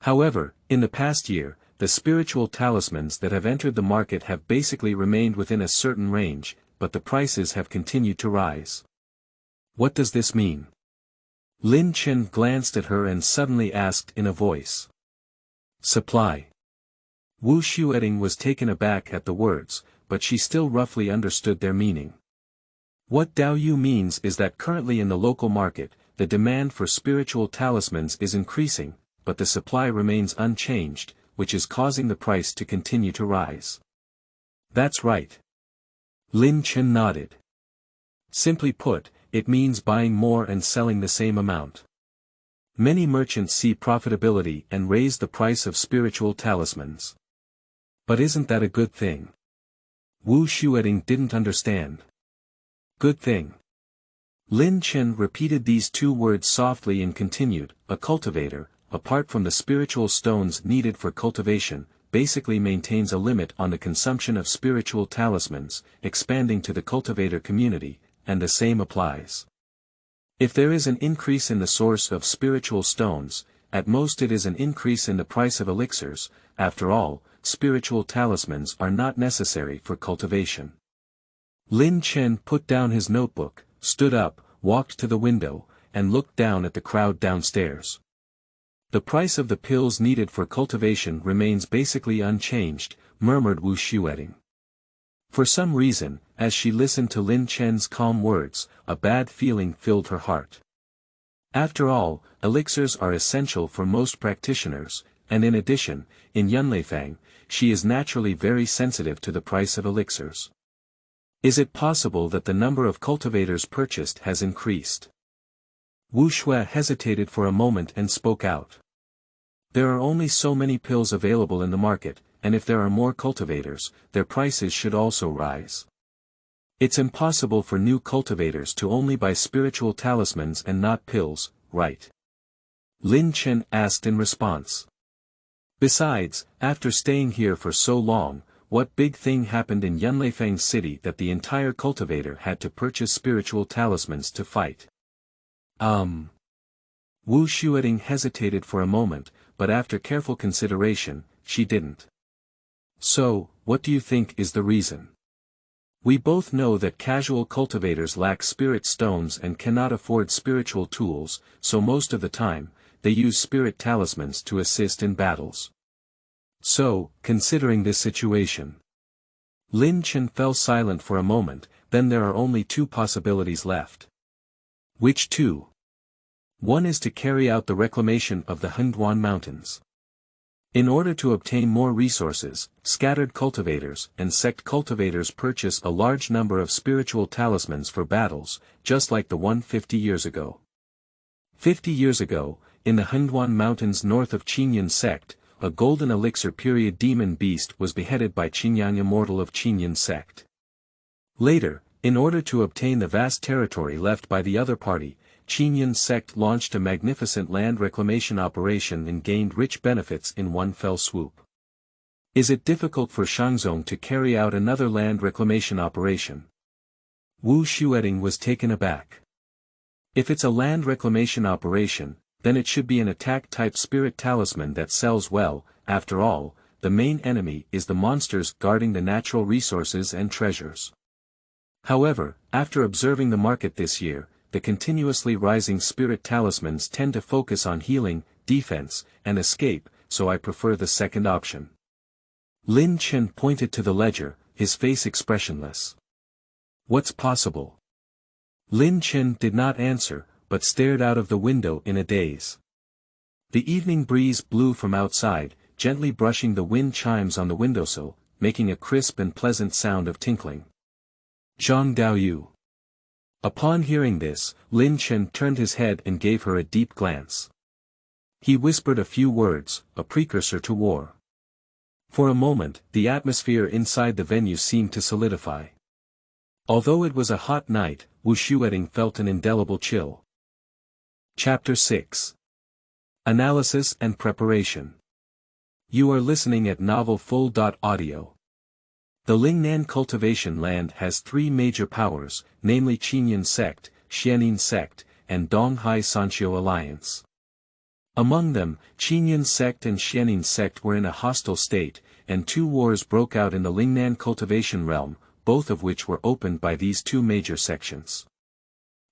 However, in the past year, the spiritual talismans that have entered the market have basically remained within a certain range, but the prices have continued to rise. What does this mean? Lin Chen glanced at her and suddenly asked in a voice. Supply. Wu Xueting was taken aback at the words, but she still roughly understood their meaning. What Dao Yu means is that currently in the local market, the demand for spiritual talismans is increasing, but the supply remains unchanged, which is causing the price to continue to rise. That's right. Lin Chen nodded. Simply put, it means buying more and selling the same amount. Many merchants see profitability and raise the price of spiritual talismans. But isn't that a good thing? Wu Xueting didn't understand. Good thing. Lin Chen repeated these two words softly and continued, a cultivator, apart from the spiritual stones needed for cultivation, basically maintains a limit on the consumption of spiritual talismans, expanding to the cultivator community, and the same applies. If there is an increase in the source of spiritual stones, at most it is an increase in the price of elixirs. After all, spiritual talismans are not necessary for cultivation. Lin Chen put down his notebook, stood up, walked to the window, and looked down at the crowd downstairs. The price of the pills needed for cultivation remains basically unchanged, murmured Wu Xueting. For some reason, as she listened to Lin Chen's calm words, a bad feeling filled her heart. After all, elixirs are essential for most practitioners, and in addition, in Yunlaifang, she is naturally very sensitive to the price of elixirs. Is it possible that the number of cultivators purchased has increased? Wu Shui hesitated for a moment and spoke out. There are only so many pills available in the market, and if there are more cultivators, their prices should also rise. It's impossible for new cultivators to only buy spiritual talismans and not pills, right? Lin Chen asked in response. Besides, after staying here for so long, what big thing happened in Yunlaifang city that the entire cultivator had to purchase spiritual talismans to fight? Wu Xueting hesitated for a moment, but after careful consideration, she didn't. So, what do you think is the reason? We both know that casual cultivators lack spirit stones and cannot afford spiritual tools, so most of the time, they use spirit talismans to assist in battles. So, considering this situation, Lin Chen fell silent for a moment. Then there are only two possibilities left. Which two? One is to carry out the reclamation of the Langyuan mountains. In order to obtain more resources, scattered cultivators and sect cultivators purchase a large number of spiritual talismans for battles, just like the one 50 years ago. 50 years ago, in the Langyuan mountains north of Qinyan sect, a golden elixir period demon beast was beheaded by Qinyan immortal of Qinyan sect. Later, in order to obtain the vast territory left by the other party, Qinyan sect launched a magnificent land reclamation operation and gained rich benefits in one fell swoop. Is it difficult for Shangzong to carry out another land reclamation operation? Wu Xueting was taken aback. If it's a land reclamation operation, then it should be an attack-type spirit talisman that sells well. After all, the main enemy is the monsters guarding the natural resources and treasures. However, after observing the market this year, the continuously rising spirit talismans tend to focus on healing, defense, and escape, so I prefer the second option. Lin Chen pointed to the ledger, his face expressionless. What's possible? Lin Chen did not answer, but stared out of the window in a daze. The evening breeze blew from outside, gently brushing the wind chimes on the windowsill, making a crisp and pleasant sound of tinkling. Zhang Daoyu. Upon hearing this, Lin Chen turned his head and gave her a deep glance. He whispered a few words, a precursor to war. For a moment, the atmosphere inside the venue seemed to solidify. Although it was a hot night, Wu Xueting felt an indelible chill. Chapter 6. Analysis and Preparation. You are listening at novelfull.audio. The Lingnan cultivation land has three major powers, namely Qinyan sect, Xianin sect, and Donghai Sanqiu alliance. Among them, Qinyan sect and Xianin sect were in a hostile state, and two wars broke out in the Lingnan cultivation realm, both of which were opened by these two major sections.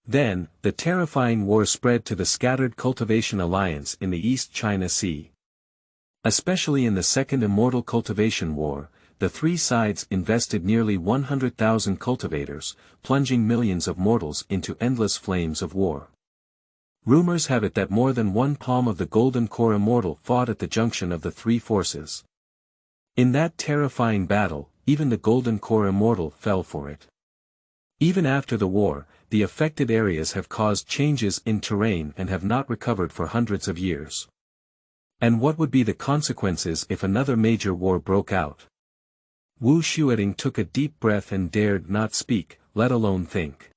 Then, the terrifying war spread to the scattered cultivation alliance in the East China Sea. Especially in the Second Immortal Cultivation War, the three sides invested nearly 100,000 cultivators, plunging millions of mortals into endless flames of war. Rumors have it that more than one palm of the Golden Core Immortal fought at the junction of the three forces. In that terrifying battle, even the Golden Core Immortal fell for it. Even after the war, the affected areas have caused changes in terrain and have not recovered for hundreds of years. And what would be the consequences if another major war broke out? Wu Xueting took a deep breath and dared not speak, let alone think.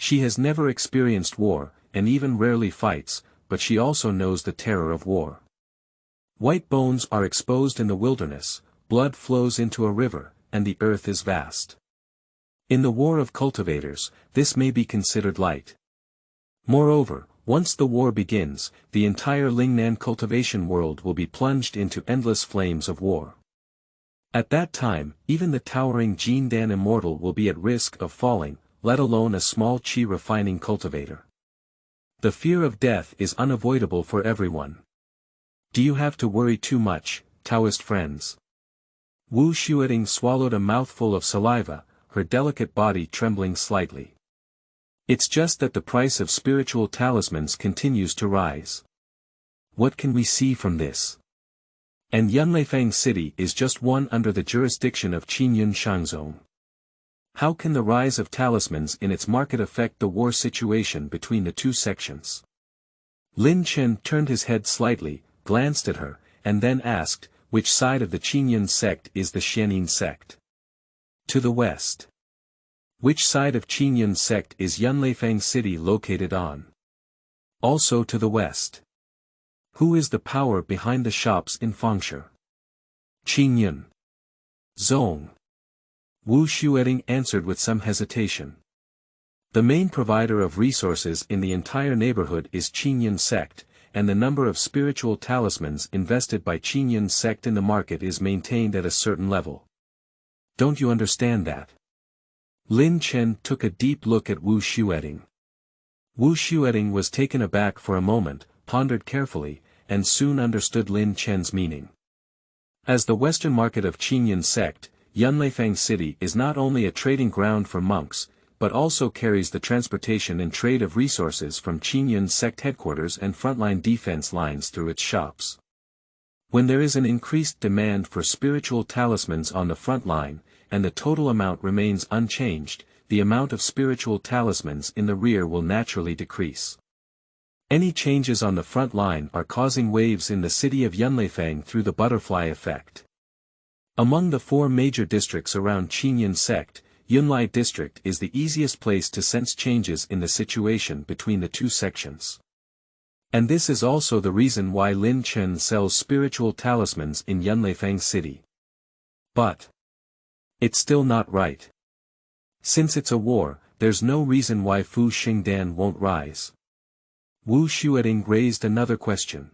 She has never experienced war, and even rarely fights, but she also knows the terror of war. White bones are exposed in the wilderness, blood flows into a river, and the earth is vast. In the war of cultivators, this may be considered light. Moreover, once the war begins, the entire Lingnan cultivation world will be plunged into endless flames of war. At that time, even the towering Jindan immortal will be at risk of falling, let alone a small qi refining cultivator. The fear of death is unavoidable for everyone. Do you have to worry too much, Taoist friends? Wu Xueting swallowed a mouthful of saliva, her delicate body trembling slightly. It's just that the price of spiritual talismans continues to rise. What can we see from this? And Yunlaifang city is just one under the jurisdiction of Qingyun Shangzong. How can the rise of talismans in its market affect the war situation between the two sections? Lin Chen turned his head slightly, glanced at her, and then asked, which side of the Qingyun sect is the Xianin sect? To the west. Which side of Qingyun sect is Yunlaifang city located on? Also to the west. Who is the power behind the shops in Fengshe? Qingyun. Zong. Wu Xueting answered with some hesitation. The main provider of resources in the entire neighborhood is Qingyun sect, and the number of spiritual talismans invested by Qingyun sect in the market is maintained at a certain level. Don't you understand that? Lin Chen took a deep look at Wu Xueting. Wu Xueting was taken aback for a moment, pondered carefully, and soon understood Lin Chen's meaning. As the western market of Qingyun sect, Yunlaifang city is not only a trading ground for monks, but also carries the transportation and trade of resources from Qingyun sect headquarters and frontline defense lines through its shops. When there is an increased demand for spiritual talismans on the front line, and the total amount remains unchanged, the amount of spiritual talismans in the rear will naturally decrease. Any changes on the front line are causing waves in the city of Yunlaifang through the butterfly effect. Among the four major districts around Qingyun sect, Yunlai district is the easiest place to sense changes in the situation between the two sections. And this is also the reason why Lin Chen sells spiritual talismans in Yunlaifang city. But it's still not right. Since it's a war, there's no reason why Fu Xingdan won't rise. Wu Xueting raised another question.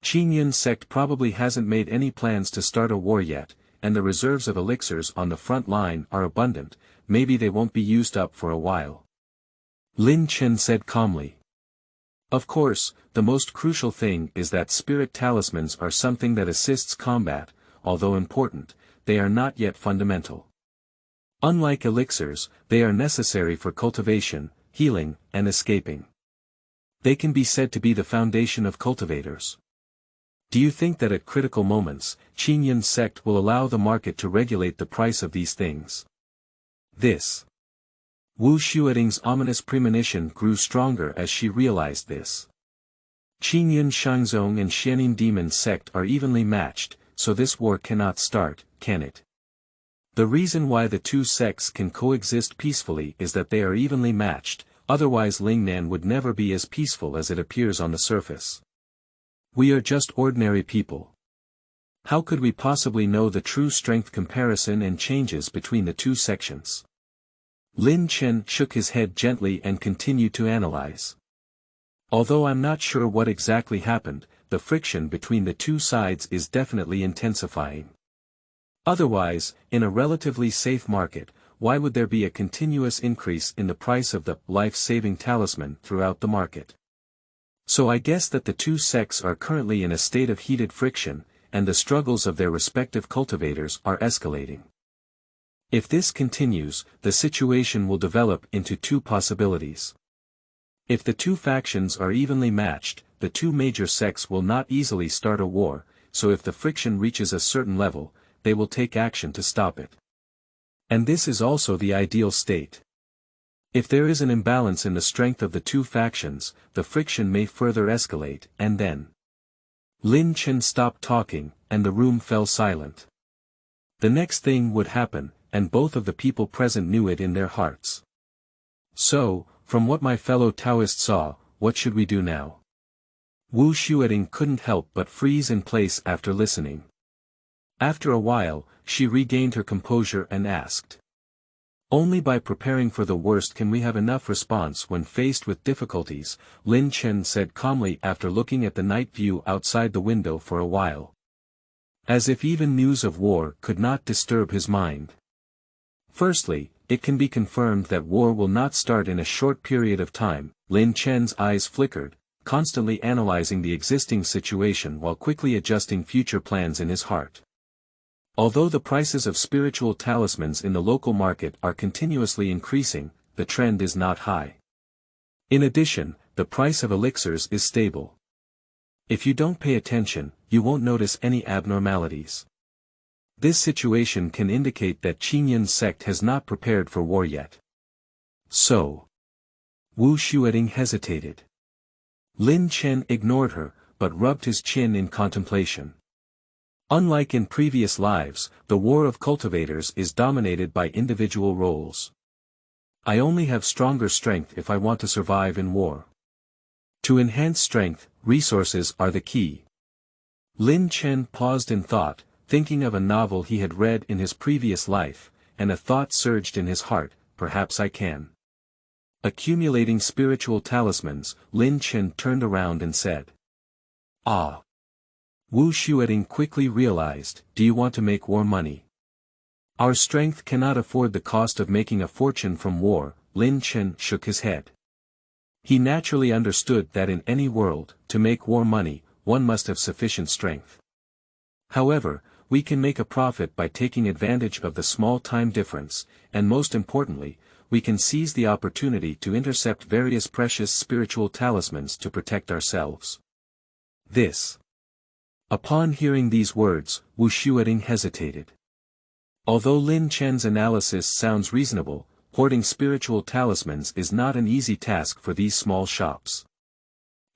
Qingyun sect probably hasn't made any plans to start a war yet, and the reserves of elixirs on the front line are abundant, maybe they won't be used up for a while. Lin Chen said calmly. Of course, the most crucial thing is that spirit talismans are something that assists combat, although important, they are not yet fundamental. Unlike elixirs, they are necessary for cultivation, healing, and escaping. They can be said to be the foundation of cultivators. Do you think that at critical moments, Qingyun sect will allow the market to regulate the price of these things? This. Wu Xueting's ominous premonition grew stronger as she realized this. Qingyun Shangzong and Xianin demon sect are evenly matched, so this war cannot start, can it? The reason why the two sects can coexist peacefully is that they are evenly matched, otherwise Lingnan would never be as peaceful as it appears on the surface. We are just ordinary people. How could we possibly know the true strength comparison and changes between the two sections? Lin Chen shook his head gently and continued to analyze. Although I'm not sure what exactly happened, the friction between the two sides is definitely intensifying. Otherwise, in a relatively safe market, why would there be a continuous increase in the price of the life-saving talisman throughout the market? So I guess that the two sects are currently in a state of heated friction, and the struggles of their respective cultivators are escalating. If this continues, the situation will develop into two possibilities. If the two factions are evenly matched, the two major sects will not easily start a war, so if the friction reaches a certain level, they will take action to stop it. And this is also the ideal state. If there is an imbalance in the strength of the two factions, the friction may further escalate, and then. Lin Chen stopped talking, and the room fell silent. The next thing would happen, and both of the people present knew it in their hearts. So, from what my fellow Taoist saw, what should we do now? Wu Xueting couldn't help but freeze in place after listening. After a while, she regained her composure and asked. Only by preparing for the worst can we have enough response when faced with difficulties, Lin Chen said calmly after looking at the night view outside the window for a while. As if even news of war could not disturb his mind. Firstly, it can be confirmed that war will not start in a short period of time. Lin Chen's eyes flickered, constantly analyzing the existing situation while quickly adjusting future plans in his heart. Although the prices of spiritual talismans in the local market are continuously increasing, the trend is not high. In addition, the price of elixirs is stable. If you don't pay attention, you won't notice any abnormalities. This situation can indicate that Qingyun's sect has not prepared for war yet. So. Wu Xueting hesitated. Lin Chen ignored her, but rubbed his chin in contemplation. Unlike in previous lives, the war of cultivators is dominated by individual roles. I only have stronger strength if I want to survive in war. To enhance strength, resources are the key. Lin Chen paused in thought, thinking of a novel he had read in his previous life, and a thought surged in his heart, perhaps I can. Accumulating spiritual talismans, Lin Chen turned around and said. Ah. Wu Xueting quickly realized, do you want to make war money? Our strength cannot afford the cost of making a fortune from war. Lin Chen shook his head. He naturally understood that in any world, to make war money, one must have sufficient strength. However, we can make a profit by taking advantage of the small time difference, and most importantly, we can seize the opportunity to intercept various precious spiritual talismans to protect ourselves. This. Upon hearing these words, Wu Xueting hesitated. Although Lin Chen's analysis sounds reasonable, hoarding spiritual talismans is not an easy task for these small shops.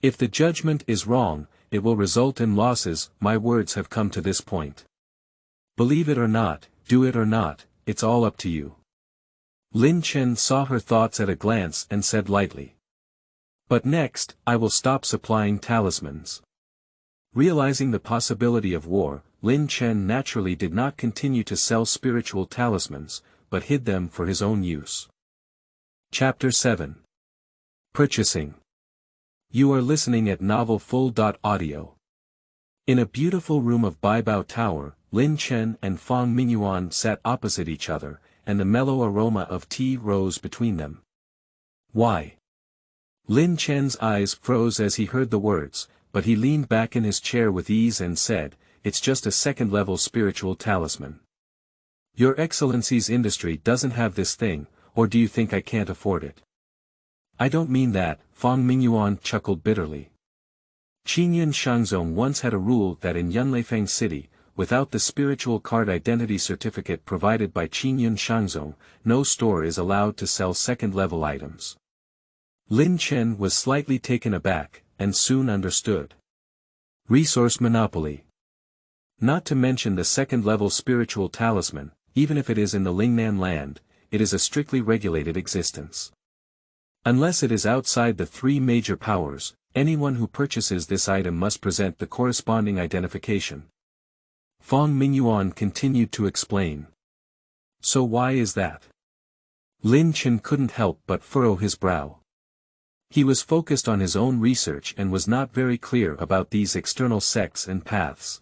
If the judgment is wrong, it will result in losses. My words have come to this point. Believe it or not, do it or not, it's all up to you. Lin Chen saw her thoughts at a glance and said lightly. But next, I will stop supplying talismans. Realizing the possibility of war, Lin Chen naturally did not continue to sell spiritual talismans, but hid them for his own use. Chapter 7. Purchasing. You are listening at novelfull.audio. In a beautiful room of Baibao Tower, Lin Chen and Fang Mingyuan sat opposite each other, and the mellow aroma of tea rose between them. Why? Lin Chen's eyes froze as he heard the words, but he leaned back in his chair with ease and said, it's just a second-level spiritual talisman. Your Excellency's industry doesn't have this thing, or do you think I can't afford it? I don't mean that, Fang Mingyuan chuckled bitterly. Qingyun Shangzong once had a rule that in Yunlaifang city, without the spiritual card identity certificate provided by Qingyun Shangzong, no store is allowed to sell second-level items. Lin Chen was slightly taken aback, and soon understood. Resource monopoly. Not to mention the second-level spiritual talisman, even if it is in the Lingnan land, it is a strictly regulated existence. Unless it is outside the three major powers, anyone who purchases this item must present the corresponding identification. Fang Mingyuan continued to explain. So why is that? Lin Chen couldn't help but furrow his brow. He was focused on his own research and was not very clear about these external sects and paths.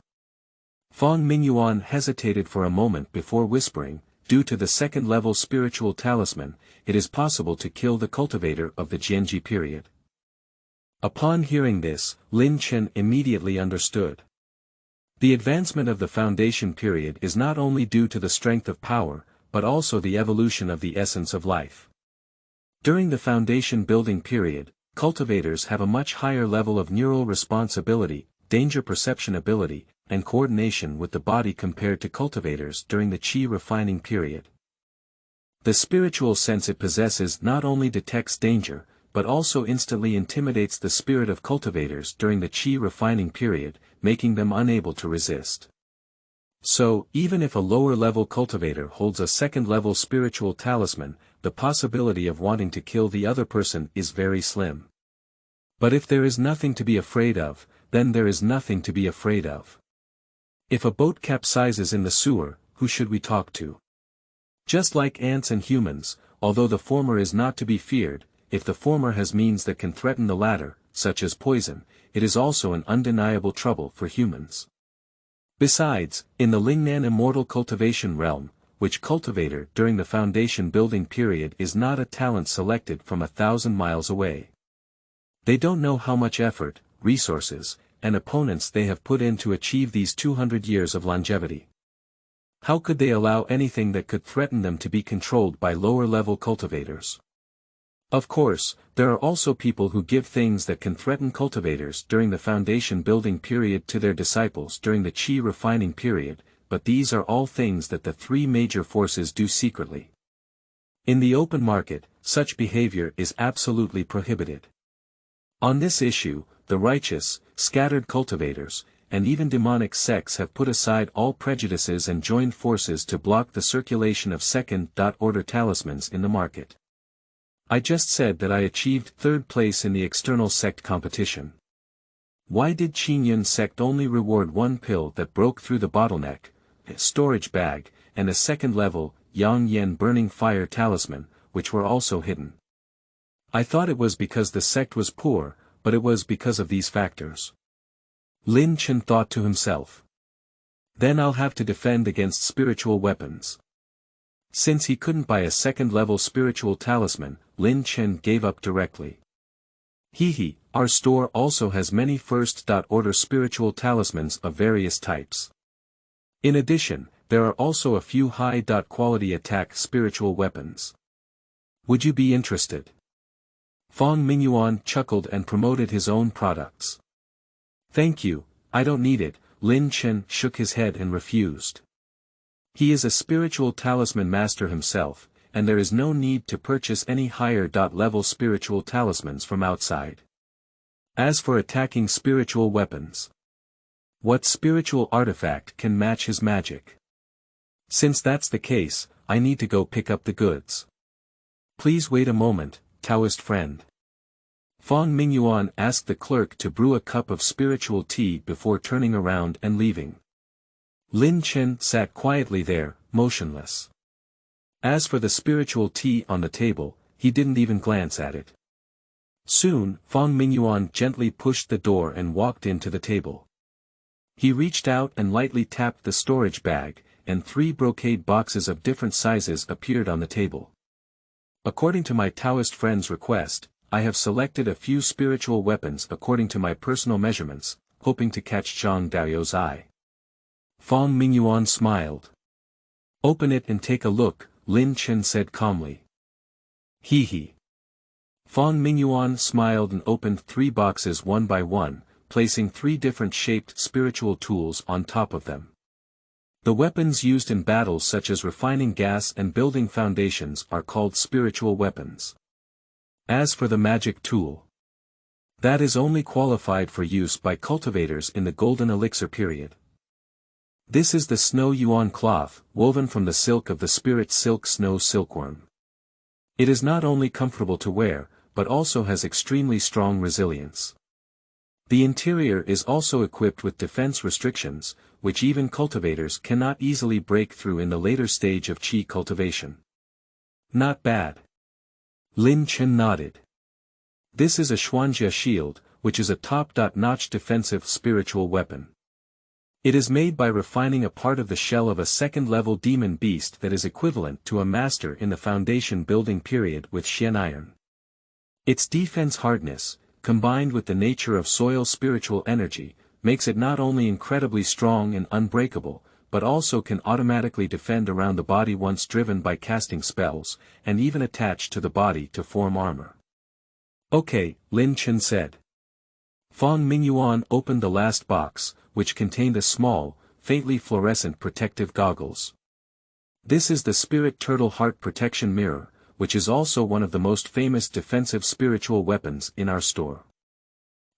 Fang Mingyuan hesitated for a moment before whispering, due to the second-level spiritual talisman, it is possible to kill the cultivator of the Jianji period. Upon hearing this, Lin Chen immediately understood. The advancement of the foundation period is not only due to the strength of power, but also the evolution of the essence of life. During the foundation building period, cultivators have a much higher level of neural responsibility, danger perception ability, and coordination with the body compared to cultivators during the qi refining period. The spiritual sense it possesses not only detects danger, but also instantly intimidates the spirit of cultivators during the qi refining period, making them unable to resist. So, even if a lower-level cultivator holds a second-level spiritual talisman, the possibility of wanting to kill the other person is very slim. But if there is nothing to be afraid of, then there is nothing to be afraid of. If a boat capsizes in the sewer, who should we talk to? Just like ants and humans, although the former is not to be feared, if the former has means that can threaten the latter, such as poison, it is also an undeniable trouble for humans. Besides, in the Lingnan immortal cultivation realm, which cultivator during the foundation building period is not a talent selected from 1,000 miles away. They don't know how much effort, resources, and opponents they have put in to achieve these 200 years of longevity. How could they allow anything that could threaten them to be controlled by lower-level cultivators? Of course, there are also people who give things that can threaten cultivators during the foundation building period to their disciples during the Qi refining period, but these are all things that the three major forces do secretly. In the open market, such behavior is absolutely prohibited. On this issue, the righteous, scattered cultivators, and even demonic sects have put aside all prejudices and joined forces to block the circulation of second-order talismans in the market. I just said that I achieved third place in the external sect competition. Why did Qingyun sect only reward one pill that broke through the bottleneck, a storage bag, and a second-level, Yang Yen burning fire talisman, which were also hidden? I thought it was because the sect was poor, but it was because of these factors. Lin Chen thought to himself. Then I'll have to defend against spiritual weapons. Since he couldn't buy a second-level spiritual talisman, Lin Chen gave up directly. Our store also has many first-order spiritual talismans of various types. In addition, there are also a few high-quality attack spiritual weapons. Would you be interested? Fang Mingyuan chuckled and promoted his own products. Thank you, I don't need it, Lin Chen shook his head and refused. He is a spiritual talisman master himself, and there is no need to purchase any higher-level spiritual talismans from outside. As for attacking spiritual weapons, what spiritual artifact can match his magic? Since that's the case, I need to go pick up the goods. Please wait a moment, Taoist friend. Fang Mingyuan asked the clerk to brew a cup of spiritual tea before turning around and leaving. Lin Chen sat quietly there, motionless. As for the spiritual tea on the table, he didn't even glance at it. Soon, Fang Mingyuan gently pushed the door and walked into the table. He reached out and lightly tapped the storage bag, and 3 brocade boxes of different sizes appeared on the table. According to my Taoist friend's request, I have selected a few spiritual weapons according to my personal measurements, hoping to catch Zhang Daoyou's eye. Fang Mingyuan smiled. Open it and take a look, Lin Chen said calmly. Fang Mingyuan smiled and opened 3 boxes one by one, placing 3 different shaped spiritual tools on top of them. The weapons used in battles such as refining gas and building foundations are called spiritual weapons. As for the magic tool, that is only qualified for use by cultivators in the golden elixir period. This is the snow yuan cloth, woven from the silk of the spirit silk snow silkworm. It is not only comfortable to wear, but also has extremely strong resilience. The interior is also equipped with defense restrictions, which even cultivators cannot easily break through in the later stage of Qi cultivation. Not bad. Lin Chen nodded. This is a Xuanjia shield, which is a top-notch defensive spiritual weapon. It is made by refining a part of the shell of a second-level demon beast that is equivalent to a master in the foundation building period with Xian iron. Its defense hardness, combined with the nature of soil spiritual energy, makes it not only incredibly strong and unbreakable, but also can automatically defend around the body once driven by casting spells, and even attach to the body to form armor. Okay, Lin Chen said. Fang Mingyuan opened the last box, which contained a small, faintly fluorescent protective goggles. This is the Spirit Turtle Heart Protection Mirror, which is also one of the most famous defensive spiritual weapons in our store.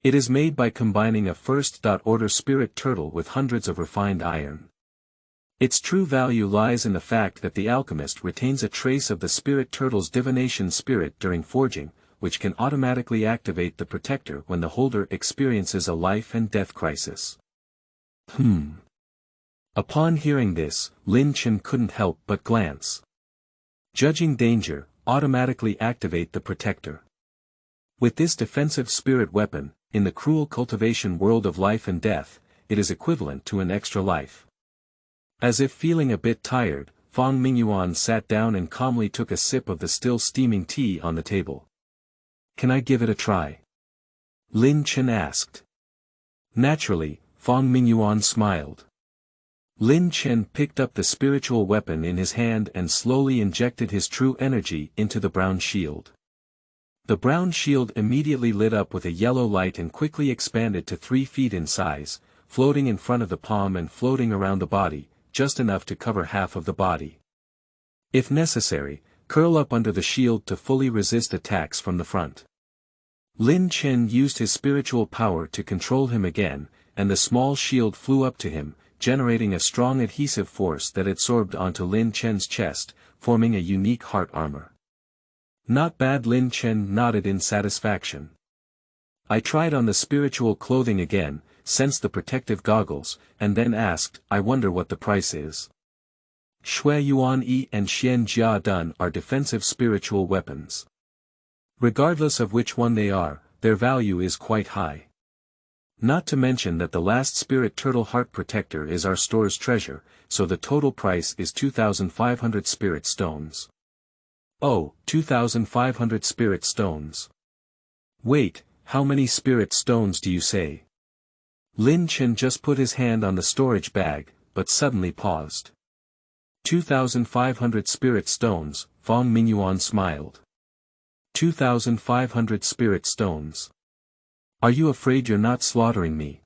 It is made by combining a first-order spirit turtle with hundreds of refined iron. Its true value lies in the fact that the alchemist retains a trace of the spirit turtle's divination spirit during forging, which can automatically activate the protector when the holder experiences a life and death crisis. Upon hearing this, Lin Chen couldn't help but glance. Judging danger, automatically activate the protector. With this defensive spirit weapon, in the cruel cultivation world of life and death, it is equivalent to an extra life. As if feeling a bit tired, Fang Mingyuan sat down and calmly took a sip of the still steaming tea on the table. "Can I give it a try?" Lin Chen asked. Naturally, Fang Mingyuan smiled. Lin Chen picked up the spiritual weapon in his hand and slowly injected his true energy into the brown shield. The brown shield immediately lit up with a yellow light and quickly expanded to 3 feet in size, floating in front of the palm and floating around the body, just enough to cover half of the body. If necessary, curl up under the shield to fully resist attacks from the front. Lin Chen used his spiritual power to control him again, and the small shield flew up to him, generating a strong adhesive force that adsorbed onto Lin Chen's chest, forming a unique heart armor. "Not bad." Lin Chen nodded in satisfaction. I tried on the spiritual clothing again, sensed the protective goggles, and then asked, "I wonder what the price is." Shui Yuan Yi and Xian Jia Dun are defensive spiritual weapons. Regardless of which one they are, their value is quite high. Not to mention that the last spirit turtle heart protector is our store's treasure, so the total price is 2,500 spirit stones. Oh, 2,500 spirit stones. Wait, how many spirit stones do you say? Lin Chen just put his hand on the storage bag, but suddenly paused. 2,500 spirit stones, Fang Mingyuan smiled. 2,500 spirit stones. Are you afraid you're not slaughtering me?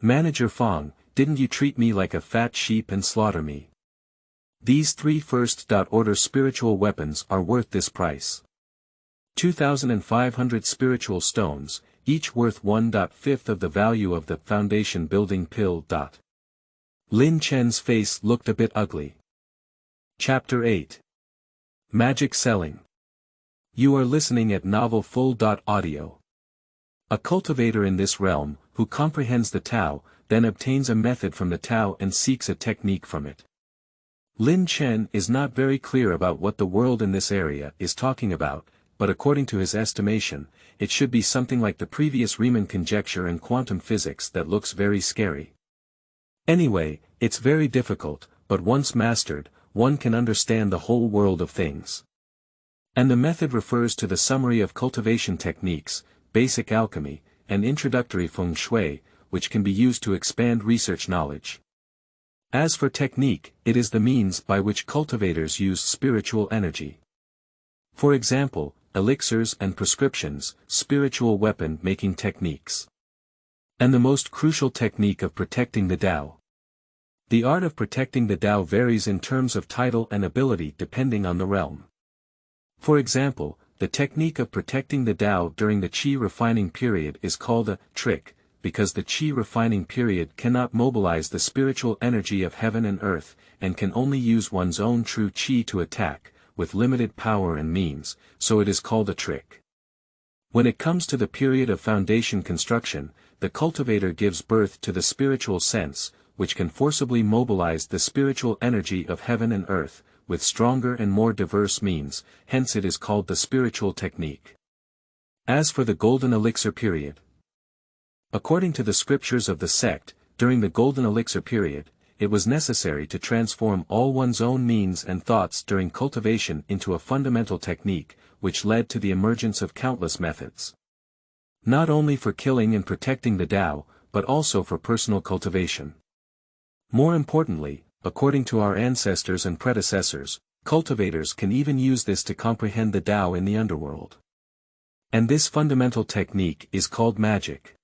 Manager Fang, didn't you treat me like a fat sheep and slaughter me? These 3 first-order spiritual weapons are worth this price. 2,500 spiritual stones, each worth 1/5 of the value of the foundation building pill. Lin Chen's face looked a bit ugly. Chapter 8. Magic Selling. You are listening at novelfull.audio. A cultivator in this realm, who comprehends the Tao, then obtains a method from the Tao and seeks a technique from it. Lin Chen is not very clear about what the world in this area is talking about, but according to his estimation, it should be something like the previous Riemann conjecture in quantum physics that looks very scary. Anyway, it's very difficult, but once mastered, one can understand the whole world of things. And the method refers to the summary of cultivation techniques, basic alchemy, and introductory feng shui, which can be used to expand research knowledge. As for technique, it is the means by which cultivators use spiritual energy. For example, elixirs and prescriptions, spiritual weapon-making techniques. And the most crucial technique of protecting the Tao. The art of protecting the Tao varies in terms of title and ability depending on the realm. For example, the technique of protecting the Tao during the Qi refining period is called a trick, because the Qi refining period cannot mobilize the spiritual energy of heaven and earth, and can only use one's own true Qi to attack, with limited power and means, so it is called a trick. When it comes to the period of foundation construction, the cultivator gives birth to the spiritual sense, which can forcibly mobilize the spiritual energy of heaven and earth, with stronger and more diverse means, hence it is called the spiritual technique. As for the golden elixir period, according to the scriptures of the sect, during the golden elixir period, it was necessary to transform all one's own means and thoughts during cultivation into a fundamental technique, which led to the emergence of countless methods. Not only for killing and protecting the Tao, but also for personal cultivation. More importantly, according to our ancestors and predecessors, cultivators can even use this to comprehend the Tao in the underworld. And this fundamental technique is called magic.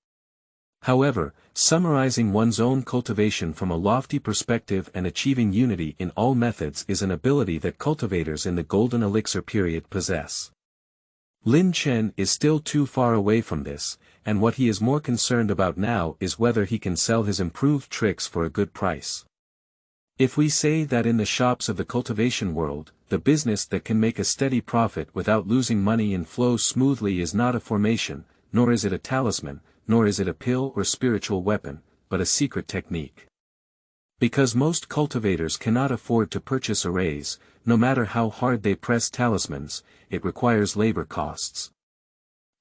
However, summarizing one's own cultivation from a lofty perspective and achieving unity in all methods is an ability that cultivators in the golden elixir period possess. Lin Chen is still too far away from this, and what he is more concerned about now is whether he can sell his improved tricks for a good price. If we say that in the shops of the cultivation world, the business that can make a steady profit without losing money and flow smoothly is not a formation, nor is it a talisman, nor is it a pill or spiritual weapon, but a secret technique. Because most cultivators cannot afford to purchase arrays, no matter how hard they press talismans, it requires labor costs.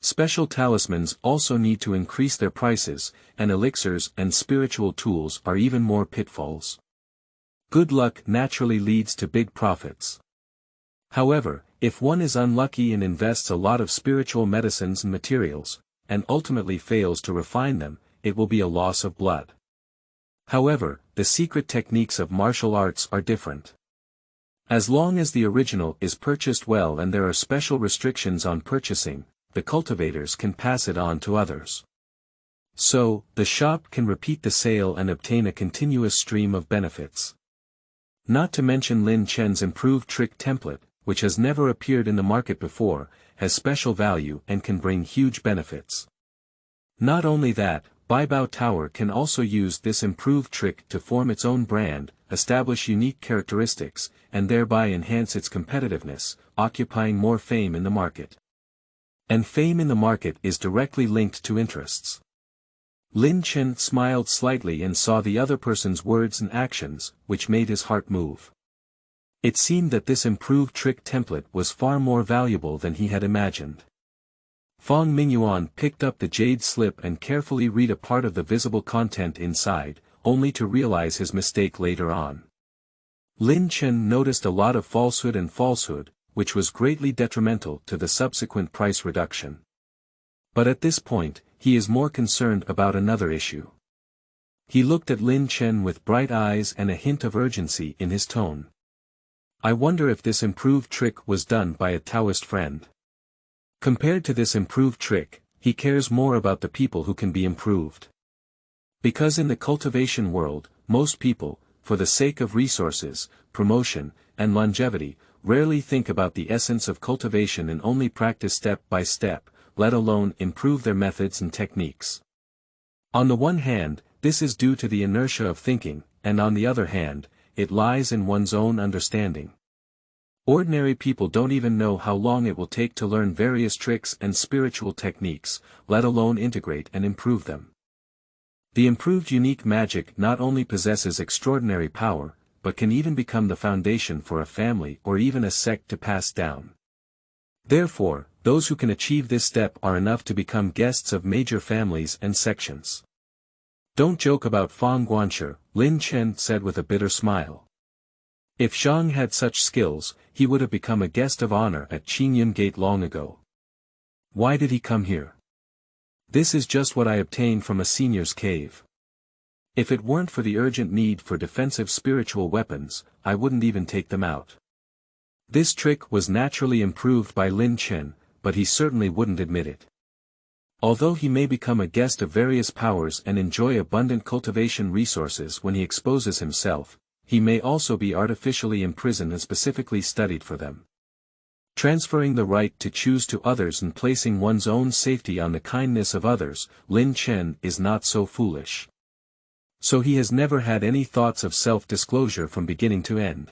Special talismans also need to increase their prices, and elixirs and spiritual tools are even more pitfalls. Good luck naturally leads to big profits. However, if one is unlucky and invests a lot of spiritual medicines and materials, and ultimately fails to refine them, it will be a loss of blood. However, the secret techniques of martial arts are different. As long as the original is purchased well and there are special restrictions on purchasing, the cultivators can pass it on to others. So, the shop can repeat the sale and obtain a continuous stream of benefits. Not to mention Lin Chen's improved trick template, which has never appeared in the market before, has special value and can bring huge benefits. Not only that, Baibao Tower can also use this improved trick to form its own brand, establish unique characteristics, and thereby enhance its competitiveness, occupying more fame in the market. And fame in the market is directly linked to interests. Lin Chen smiled slightly and saw the other person's words and actions, which made his heart move. It seemed that this improved trick template was far more valuable than he had imagined. Fang Mingyuan picked up the jade slip and carefully read a part of the visible content inside, only to realize his mistake later on. Lin Chen noticed a lot of falsehood, which was greatly detrimental to the subsequent price reduction. But at this point, he is more concerned about another issue. He looked at Lin Chen with bright eyes and a hint of urgency in his tone. I wonder if this improved trick was done by a Taoist friend. Compared to this improved trick, he cares more about the people who can be improved. Because in the cultivation world, most people, for the sake of resources, promotion, and longevity, rarely think about the essence of cultivation and only practice step by step, let alone improve their methods and techniques. On the one hand, this is due to the inertia of thinking, and on the other hand, it lies in one's own understanding. Ordinary people don't even know how long it will take to learn various tricks and spiritual techniques, let alone integrate and improve them. The improved unique magic not only possesses extraordinary power, but can even become the foundation for a family or even a sect to pass down. Therefore, those who can achieve this step are enough to become guests of major families and sections. Don't joke about Fang Guanshi, Lin Chen said with a bitter smile. If Zhang had such skills, he would have become a guest of honor at Qingyun Gate long ago. Why did he come here? This is just what I obtained from a senior's cave. If it weren't for the urgent need for defensive spiritual weapons, I wouldn't even take them out. This trick was naturally improved by Lin Chen, but he certainly wouldn't admit it. Although he may become a guest of various powers and enjoy abundant cultivation resources when he exposes himself, he may also be artificially imprisoned and specifically studied for them. Transferring the right to choose to others and placing one's own safety on the kindness of others, Lin Chen is not so foolish. So he has never had any thoughts of self-disclosure from beginning to end.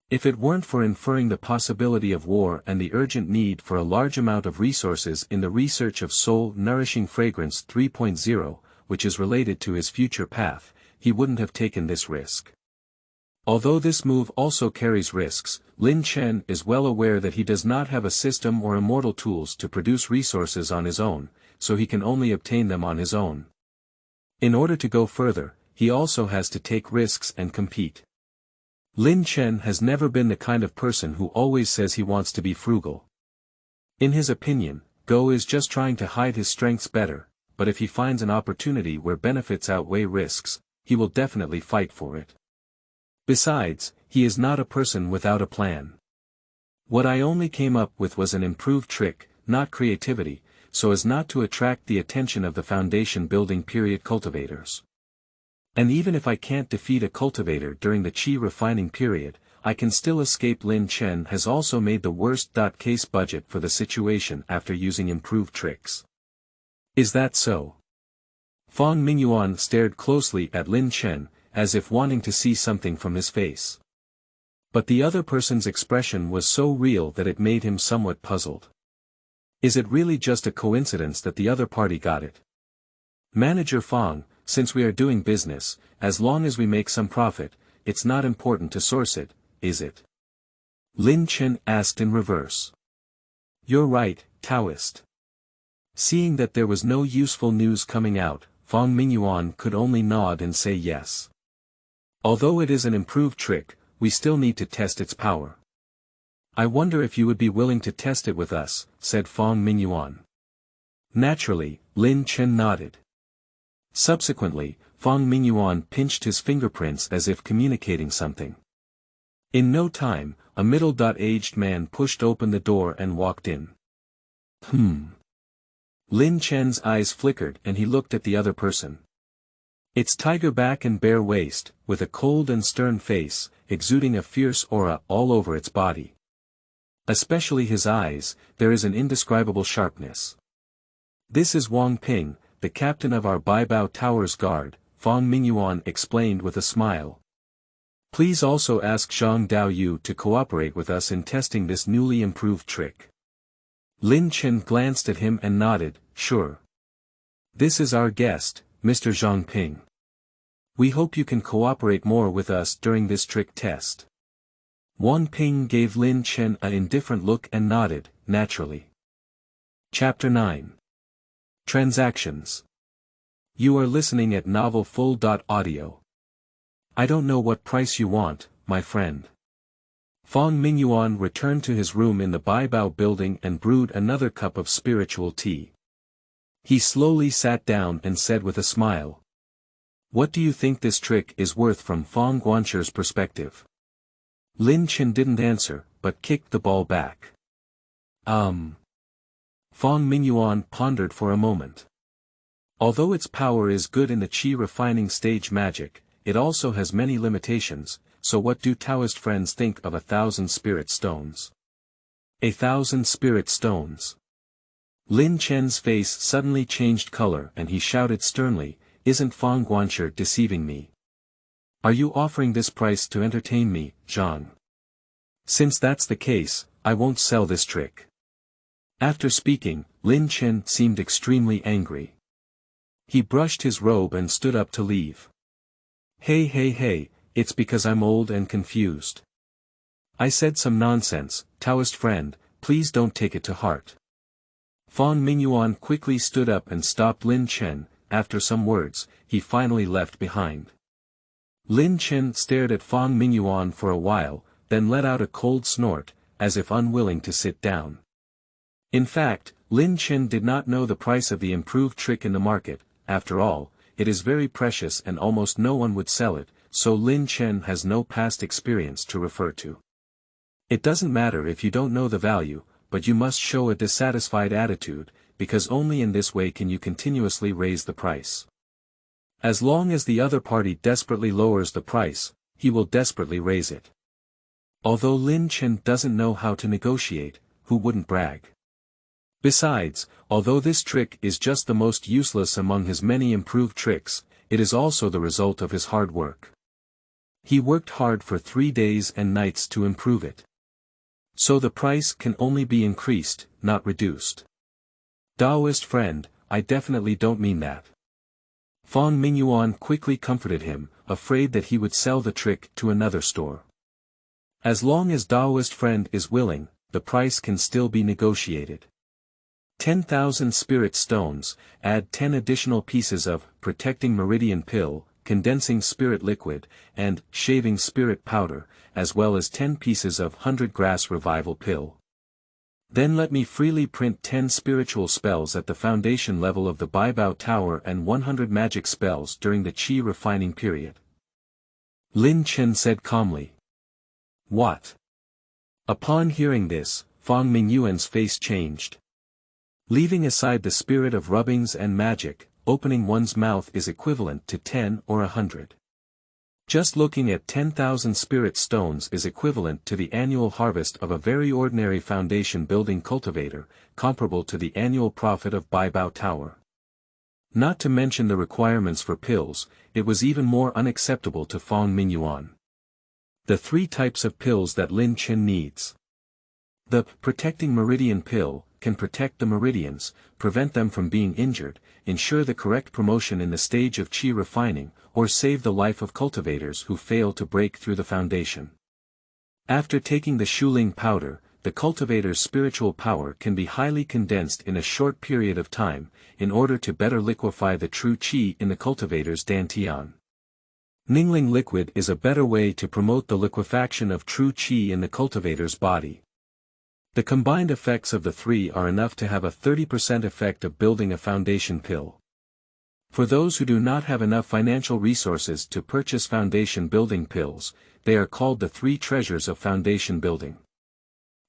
If it weren't for inferring the possibility of war and the urgent need for a large amount of resources in the research of soul-nourishing fragrance 3.0, which is related to his future path, he wouldn't have taken this risk. Although this move also carries risks, Lin Chen is well aware that he does not have a system or immortal tools to produce resources on his own, so he can only obtain them on his own. In order to go further, he also has to take risks and compete. Lin Chen has never been the kind of person who always says he wants to be frugal. In his opinion, Go is just trying to hide his strengths better, but if he finds an opportunity where benefits outweigh risks, he will definitely fight for it. Besides, he is not a person without a plan. What I only came up with was an improved trick, not creativity, so as not to attract the attention of the foundation building period cultivators. And even if I can't defeat a cultivator during the qi refining period, I can still escape. Lin Chen has also made the worst-case budget for the situation after using improved tricks. Is that so? Fang Mingyuan stared closely at Lin Chen, as if wanting to see something from his face. But the other person's expression was so real that it made him somewhat puzzled. Is it really just a coincidence that the other party got it? Manager Fang, since we are doing business, as long as we make some profit, it's not important to source it, is it? Lin Chen asked in reverse. You're right, Taoist. Seeing that there was no useful news coming out, Fang Mingyuan could only nod and say yes. Although it is an improved trick, we still need to test its power. I wonder if you would be willing to test it with us, said Fang Mingyuan. Naturally, Lin Chen nodded. Subsequently, Fang Mingyuan pinched his fingerprints as if communicating something. In no time, a middle-aged man pushed open the door and walked in. Lin Chen's eyes flickered and he looked at the other person. It's tiger back and bare waist, with a cold and stern face, exuding a fierce aura all over its body. Especially his eyes, there is an indescribable sharpness. This is Wang Ping, the captain of our Baibao Tower's guard, Fang Mingyuan explained with a smile. Please also ask Zhang Daoyu to cooperate with us in testing this newly improved trick. Lin Chen glanced at him and nodded, sure. This is our guest, Mr. Zhang Ping. We hope you can cooperate more with us during this trick test. Wang Ping gave Lin Chen an indifferent look and nodded, naturally. Chapter 9. Transactions. You are listening at Novel Full.audio. I don't know what price you want, my friend. Fang Mingyuan returned to his room in the Baibao building and brewed another cup of spiritual tea. He slowly sat down and said with a smile. What do you think this trick is worth from Fang Guancher's perspective? Lin Chen didn't answer, but kicked the ball back. Fang Mingyuan pondered for a moment. Although its power is good in the qi refining stage magic, it also has many limitations, so what do Taoist friends think of 1,000 spirit stones? 1,000 spirit stones. Lin Chen's face suddenly changed color and he shouted sternly, Isn't Fang Guancher deceiving me? Are you offering this price to entertain me, Zhang? Since that's the case, I won't sell this trick. After speaking, Lin Chen seemed extremely angry. He brushed his robe and stood up to leave. Hey, it's because I'm old and confused. I said some nonsense, Taoist friend, please don't take it to heart. Fang Mingyuan quickly stood up and stopped Lin Chen. After some words, he finally left behind. Lin Chen stared at Fang Mingyuan for a while, then let out a cold snort, as if unwilling to sit down. In fact, Lin Chen did not know the price of the improved trick in the market. After all, it is very precious and almost no one would sell it, so Lin Chen has no past experience to refer to. It doesn't matter if you don't know the value, but you must show a dissatisfied attitude, because only in this way can you continuously raise the price. As long as the other party desperately lowers the price, he will desperately raise it. Although Lin Chen doesn't know how to negotiate, who wouldn't brag? Besides, although this trick is just the most useless among his many improved tricks, it is also the result of his hard work. He worked hard for 3 days and nights to improve it. So the price can only be increased, not reduced. Taoist friend, I definitely don't mean that. Fang Mingyuan quickly comforted him, afraid that he would sell the trick to another store. As long as Taoist friend is willing, the price can still be negotiated. 10,000 spirit stones, add 10 additional pieces of protecting meridian pill, condensing spirit liquid, and shaving spirit powder, as well as 10 pieces of 100 grass revival pill. Then let me freely print 10 spiritual spells at the foundation level of the Baibao Tower and 100 magic spells during the qi refining period. Lin Chen said calmly. What? Upon hearing this, Fang Mingyuan's face changed. Leaving aside the spirit of rubbings and magic, opening one's mouth is equivalent to 10 or 100. Just looking at 10,000 spirit stones is equivalent to the annual harvest of a very ordinary foundation building cultivator, comparable to the annual profit of Baibao Tower. Not to mention the requirements for pills, it was even more unacceptable to Fang Mingyuan. The 3 types of pills that Lin Chen needs. The protecting meridian pill can protect the meridians, prevent them from being injured, ensure the correct promotion in the stage of qi refining, or save the life of cultivators who fail to break through the foundation. After taking the Shuling powder, the cultivator's spiritual power can be highly condensed in a short period of time, in order to better liquefy the true qi in the cultivator's dantian. Ningling liquid is a better way to promote the liquefaction of true qi in the cultivator's body. The combined effects of the 3 are enough to have a 30% effect of building a foundation pill. For those who do not have enough financial resources to purchase foundation building pills, they are called the 3 treasures of foundation building.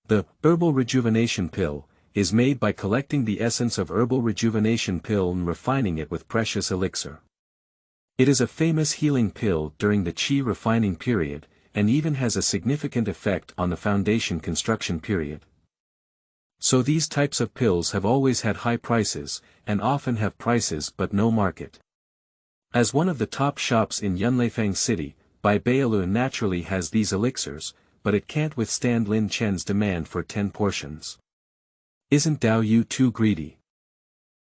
The herbal rejuvenation pill is made by collecting the essence of herbal rejuvenation pill and refining it with precious elixir. It is a famous healing pill during the qi refining period, and even has a significant effect on the foundation construction period. So these types of pills have always had high prices, and often have prices but no market. As one of the top shops in Yunlaifang city, Bai Bailu naturally has these elixirs, but it can't withstand Lin Chen's demand for 10 portions. Isn't Dao Yu too greedy?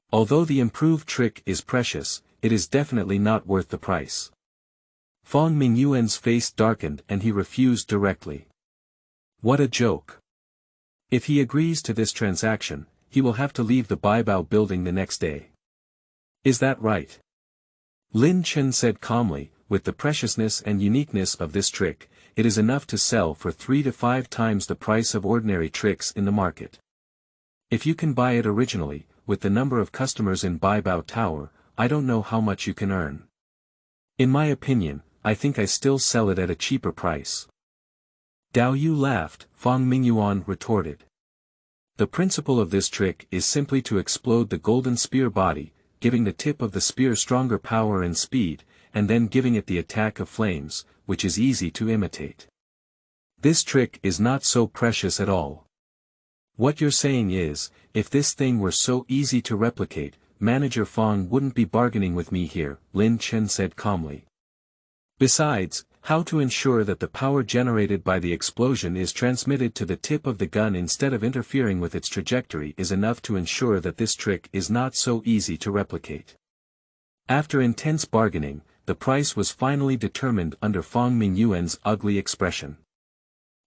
Although the improved trick is precious, it is definitely not worth the price. Fang Mingyuan's face darkened and he refused directly. What a joke. If he agrees to this transaction, he will have to leave the Baibao building the next day. Is that right? Lin Chen said calmly, with the preciousness and uniqueness of this trick, it is enough to sell for 3 to 5 times the price of ordinary tricks in the market. If you can buy it originally, with the number of customers in Baibao Tower, I don't know how much you can earn. In my opinion, I think I still sell it at a cheaper price. Dao Yu laughed, Fang Mingyuan retorted. The principle of this trick is simply to explode the golden spear body, giving the tip of the spear stronger power and speed, and then giving it the attack of flames, which is easy to imitate. This trick is not so precious at all. What you're saying is, if this thing were so easy to replicate, Manager Fang wouldn't be bargaining with me here, Lin Chen said calmly. Besides, how to ensure that the power generated by the explosion is transmitted to the tip of the gun instead of interfering with its trajectory is enough to ensure that this trick is not so easy to replicate. After intense bargaining, the price was finally determined under Fang Mingyuan's ugly expression.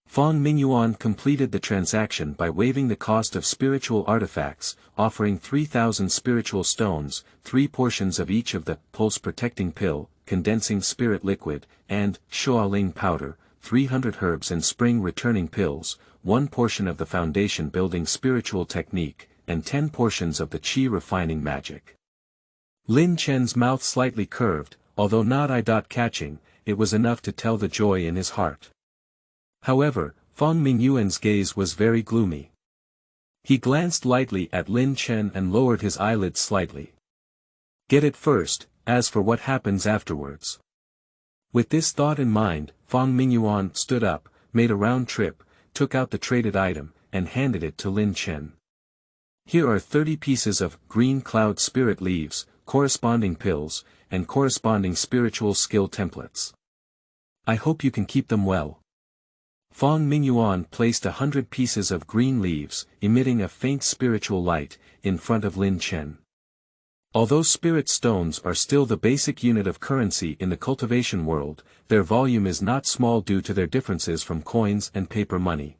Fang Mingyuan completed the transaction by waiving the cost of spiritual artifacts, offering 3,000 spiritual stones, 3 portions of each of the pulse-protecting pill, condensing spirit liquid, and Shualing powder, 300 herbs and spring-returning pills, 1 portion of the foundation-building spiritual technique, and 10 portions of the qi-refining magic. Lin Chen's mouth slightly curved, although not eye-catching, it was enough to tell the joy in his heart. However, Fang Mingyuan's gaze was very gloomy. He glanced lightly at Lin Chen and lowered his eyelids slightly. Get it first, as for what happens afterwards. With this thought in mind, Fang Mingyuan stood up, made a round trip, took out the traded item, and handed it to Lin Chen. Here are 30 pieces of green cloud spirit leaves, corresponding pills, and corresponding spiritual skill templates. I hope you can keep them well. Fang Mingyuan placed 100 pieces of green leaves, emitting a faint spiritual light, in front of Lin Chen. Although spirit stones are still the basic unit of currency in the cultivation world, their volume is not small due to their differences from coins and paper money.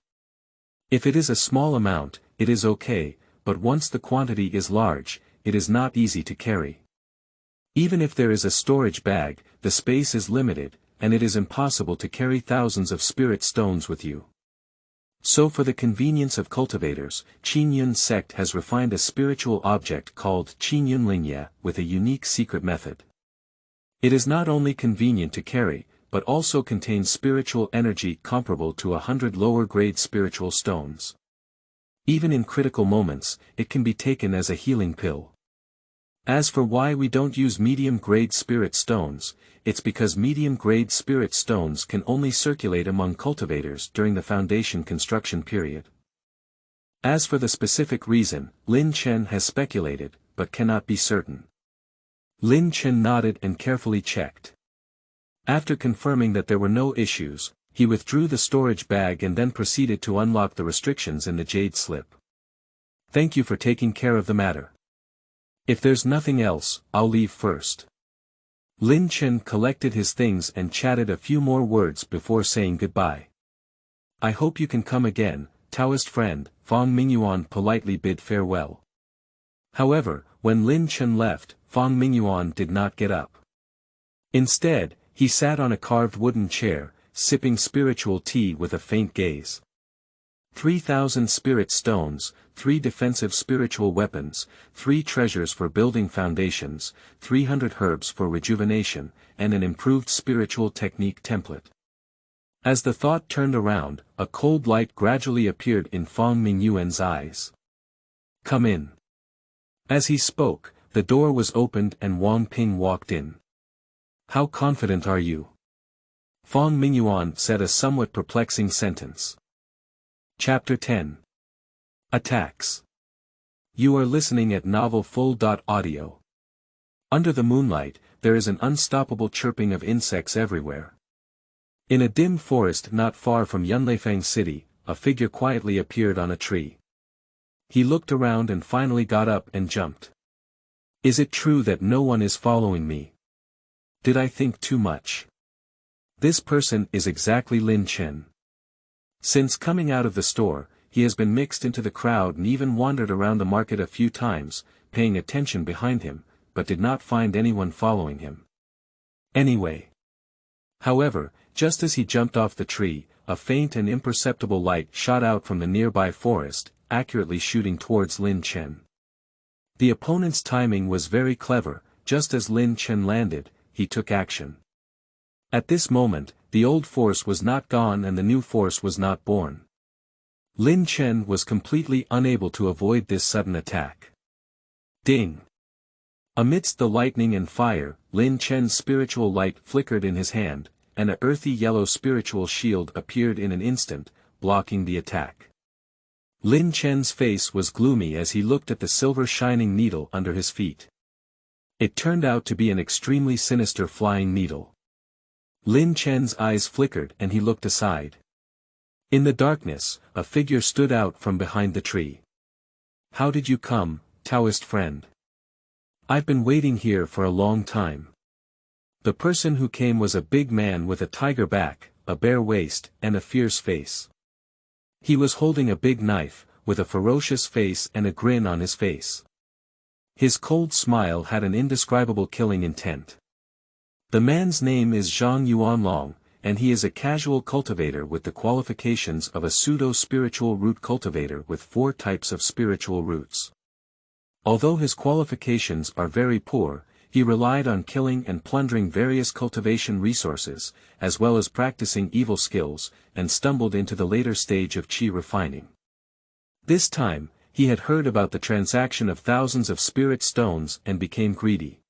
If it is a small amount, it is okay, but once the quantity is large, it is not easy to carry. Even if there is a storage bag, the space is limited, and it is impossible to carry thousands of spirit stones with you. So for the convenience of cultivators, Qingyun sect has refined a spiritual object called Qingyunlingye with a unique secret method. It is not only convenient to carry, but also contains spiritual energy comparable to 100 lower-grade spiritual stones. Even in critical moments, it can be taken as a healing pill. As for why we don't use medium-grade spirit stones, it's because medium-grade spirit stones can only circulate among cultivators during the foundation construction period. As for the specific reason, Lin Chen has speculated, but cannot be certain. Lin Chen nodded and carefully checked. After confirming that there were no issues, he withdrew the storage bag and then proceeded to unlock the restrictions in the jade slip. Thank you for taking care of the matter. If there's nothing else, I'll leave first. Lin Chen collected his things and chatted a few more words before saying goodbye. I hope you can come again, Taoist friend, Fang Mingyuan politely bid farewell. However, when Lin Chen left, Fang Mingyuan did not get up. Instead, he sat on a carved wooden chair, sipping spiritual tea with a faint gaze. 3,000 spirit stones, 3 defensive spiritual weapons, 3 treasures for building foundations, 300 herbs for rejuvenation, and an improved spiritual technique template. As the thought turned around, a cold light gradually appeared in Fang Mingyuan's eyes. Come in. As he spoke, the door was opened and Wang Ping walked in. How confident are you? Fang Mingyuan said a somewhat perplexing sentence. Chapter 10. Attacks. You are listening at novelfull.audio. Under the moonlight, there is an unstoppable chirping of insects everywhere. In a dim forest not far from Yunlaifang city, a figure quietly appeared on a tree. He looked around and finally got up and jumped. Is it true that no one is following me? Did I think too much? This person is exactly Lin Chen. Since coming out of the store, he has been mixed into the crowd and even wandered around the market a few times, paying attention behind him, but did not find anyone following him. Anyway. However, just as he jumped off the tree, a faint and imperceptible light shot out from the nearby forest, accurately shooting towards Lin Chen. The opponent's timing was very clever. Just as Lin Chen landed, he took action. At this moment, the old force was not gone and the new force was not born. Lin Chen was completely unable to avoid this sudden attack. Ding! Amidst the lightning and fire, Lin Chen's spiritual light flickered in his hand, and an earthy yellow spiritual shield appeared in an instant, blocking the attack. Lin Chen's face was gloomy as he looked at the silver shining needle under his feet. It turned out to be an extremely sinister flying needle. Lin Chen's eyes flickered and he looked aside. In the darkness, a figure stood out from behind the tree. How did you come, Taoist friend? I've been waiting here for a long time. The person who came was a big man with a tiger back, a bare waist, and a fierce face. He was holding a big knife, with a ferocious face and a grin on his face. His cold smile had an indescribable killing intent. The man's name is Zhang Yuanlong, and he is a casual cultivator with the qualifications of a pseudo-spiritual root cultivator with 4 types of spiritual roots. Although his qualifications are very poor, he relied on killing and plundering various cultivation resources, as well as practicing evil skills, and stumbled into the later stage of qi refining. This time, he had heard about the transaction of thousands of spirit stones and became greedy.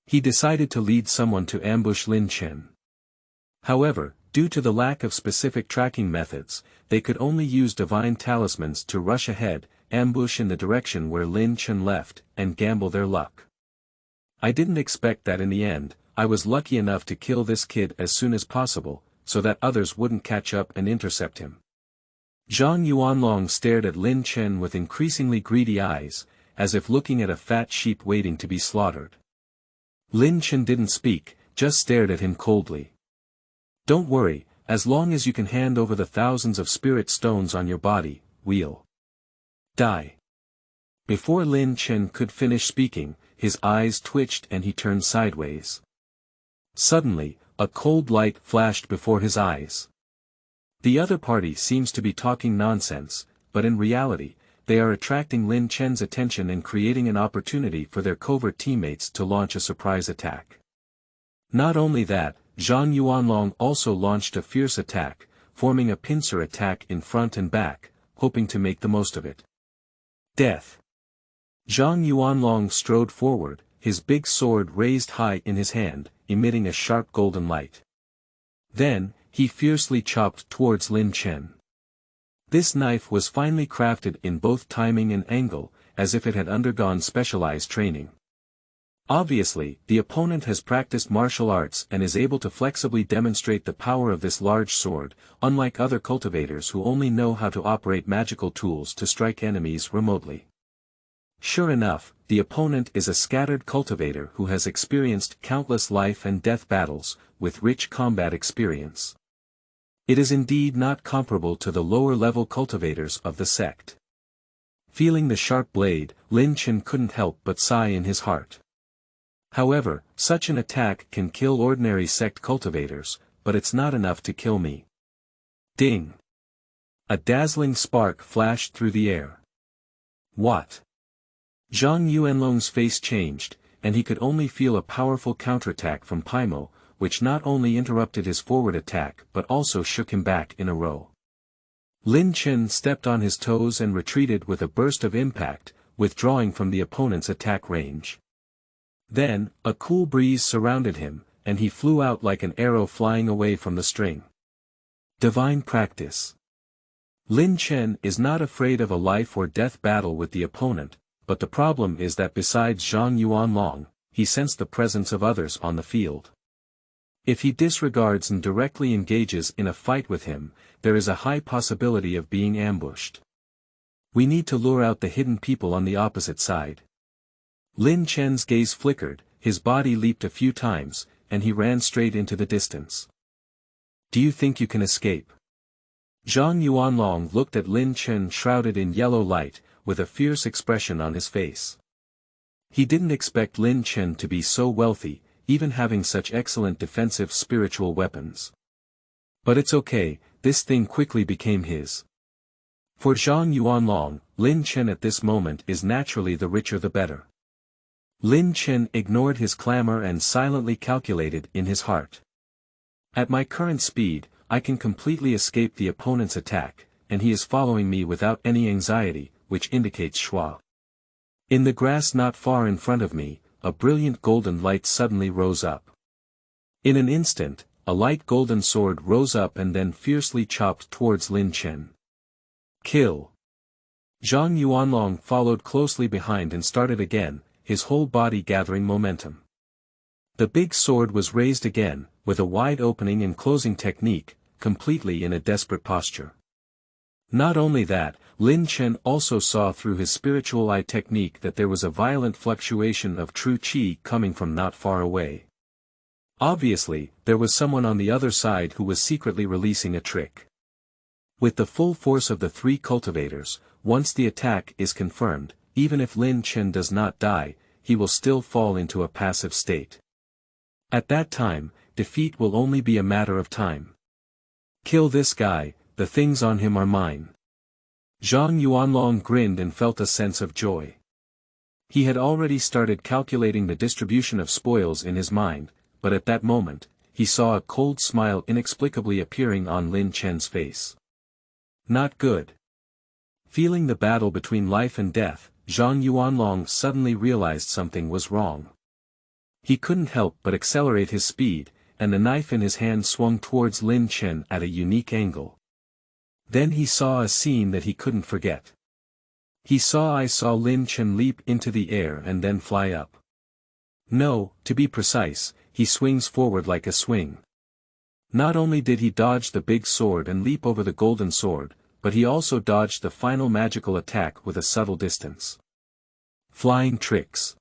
He decided to lead someone to ambush Lin Chen. However, due to the lack of specific tracking methods, they could only use divine talismans to rush ahead, ambush in the direction where Lin Chen left, and gamble their luck. I didn't expect that in the end. I was lucky enough to kill this kid as soon as possible, so that others wouldn't catch up and intercept him. Zhang Yuanlong stared at Lin Chen with increasingly greedy eyes, as if looking at a fat sheep waiting to be slaughtered. Lin Chen didn't speak, just stared at him coldly. Don't worry, as long as you can hand over the thousands of spirit stones on your body, we'll die. Before Lin Chen could finish speaking, his eyes twitched and he turned sideways. Suddenly, a cold light flashed before his eyes. The other party seems to be talking nonsense, but in reality, they are attracting Lin Chen's attention and creating an opportunity for their covert teammates to launch a surprise attack. Not only that, Zhang Yuanlong also launched a fierce attack, forming a pincer attack in front and back, hoping to make the most of it. Death. Zhang Yuanlong strode forward, his big sword raised high in his hand, emitting a sharp golden light. Then, he fiercely chopped towards Lin Chen. This knife was finely crafted in both timing and angle, as if it had undergone specialized training. Obviously, the opponent has practiced martial arts and is able to flexibly demonstrate the power of this large sword, unlike other cultivators who only know how to operate magical tools to strike enemies remotely. Sure enough, the opponent is a scattered cultivator who has experienced countless life and death battles, with rich combat experience. It is indeed not comparable to the lower-level cultivators of the sect. Feeling the sharp blade, Lin Chen couldn't help but sigh in his heart. However, such an attack can kill ordinary sect cultivators, but it's not enough to kill me. Ding! A dazzling spark flashed through the air. What? Zhang Yuanlong's face changed, and he could only feel a powerful counterattack from Paimo, which not only interrupted his forward attack but also shook him back in a row. Lin Chen stepped on his toes and retreated with a burst of impact, withdrawing from the opponent's attack range. Then, a cool breeze surrounded him, and he flew out like an arrow flying away from the string. Divine practice. Lin Chen is not afraid of a life or death battle with the opponent, but the problem is that besides Zhang Yuanlong, he sensed the presence of others on the field. If he disregards and directly engages in a fight with him, there is a high possibility of being ambushed. We need to lure out the hidden people on the opposite side. Lin Chen's gaze flickered, his body leaped a few times, and he ran straight into the distance. Do you think you can escape? Zhang Yuanlong looked at Lin Chen shrouded in yellow light, with a fierce expression on his face. He didn't expect Lin Chen to be so wealthy, even having such excellent defensive spiritual weapons. But it's okay, this thing quickly became his. For Zhang Yuanlong, Lin Chen at this moment is naturally the richer the better. Lin Chen ignored his clamor and silently calculated in his heart. At my current speed, I can completely escape the opponent's attack, and he is following me without any anxiety, which indicates Shua. In the grass not far in front of me, a brilliant golden light suddenly rose up. In an instant, a light golden sword rose up and then fiercely chopped towards Lin Chen. Kill! Zhang Yuanlong followed closely behind and started again, his whole body gathering momentum. The big sword was raised again, with a wide opening and closing technique, completely in a desperate posture. Not only that, Lin Chen also saw through his spiritual eye technique that there was a violent fluctuation of true qi coming from not far away. Obviously, there was someone on the other side who was secretly releasing a trick. With the full force of the three cultivators, once the attack is confirmed, even if Lin Chen does not die, he will still fall into a passive state. At that time, defeat will only be a matter of time. Kill this guy, the things on him are mine. Zhang Yuanlong grinned and felt a sense of joy. He had already started calculating the distribution of spoils in his mind, but at that moment, he saw a cold smile inexplicably appearing on Lin Chen's face. Not good. Feeling the battle between life and death, Zhang Yuanlong suddenly realized something was wrong. He couldn't help but accelerate his speed, and the knife in his hand swung towards Lin Chen at a unique angle. Then he saw a scene that he couldn't forget. I saw Lin Chen leap into the air and then fly up. No, to be precise, he swings forward like a swing. Not only did he dodge the big sword and leap over the golden sword, but he also dodged the final magical attack with a subtle distance. Flying tricks.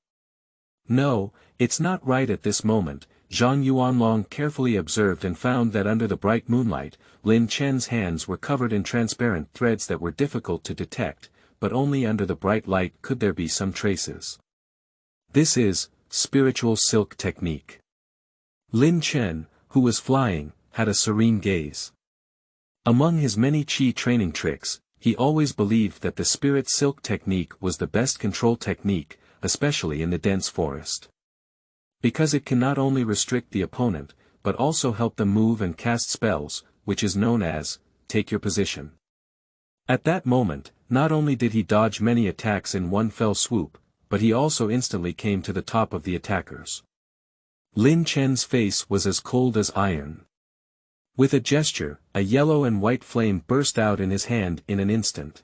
No, it's not right at this moment, Zhang Yuanlong carefully observed and found that under the bright moonlight, Lin Chen's hands were covered in transparent threads that were difficult to detect, but only under the bright light could there be some traces. This is spiritual silk technique. Lin Chen, who was flying, had a serene gaze. Among his many qi training tricks, he always believed that the spirit silk technique was the best control technique, especially in the dense forest. Because it can not only restrict the opponent, but also help them move and cast spells, which is known as, take your position. At that moment, not only did he dodge many attacks in one fell swoop, but he also instantly came to the top of the attackers. Lin Chen's face was as cold as iron. With a gesture, a yellow and white flame burst out in his hand in an instant.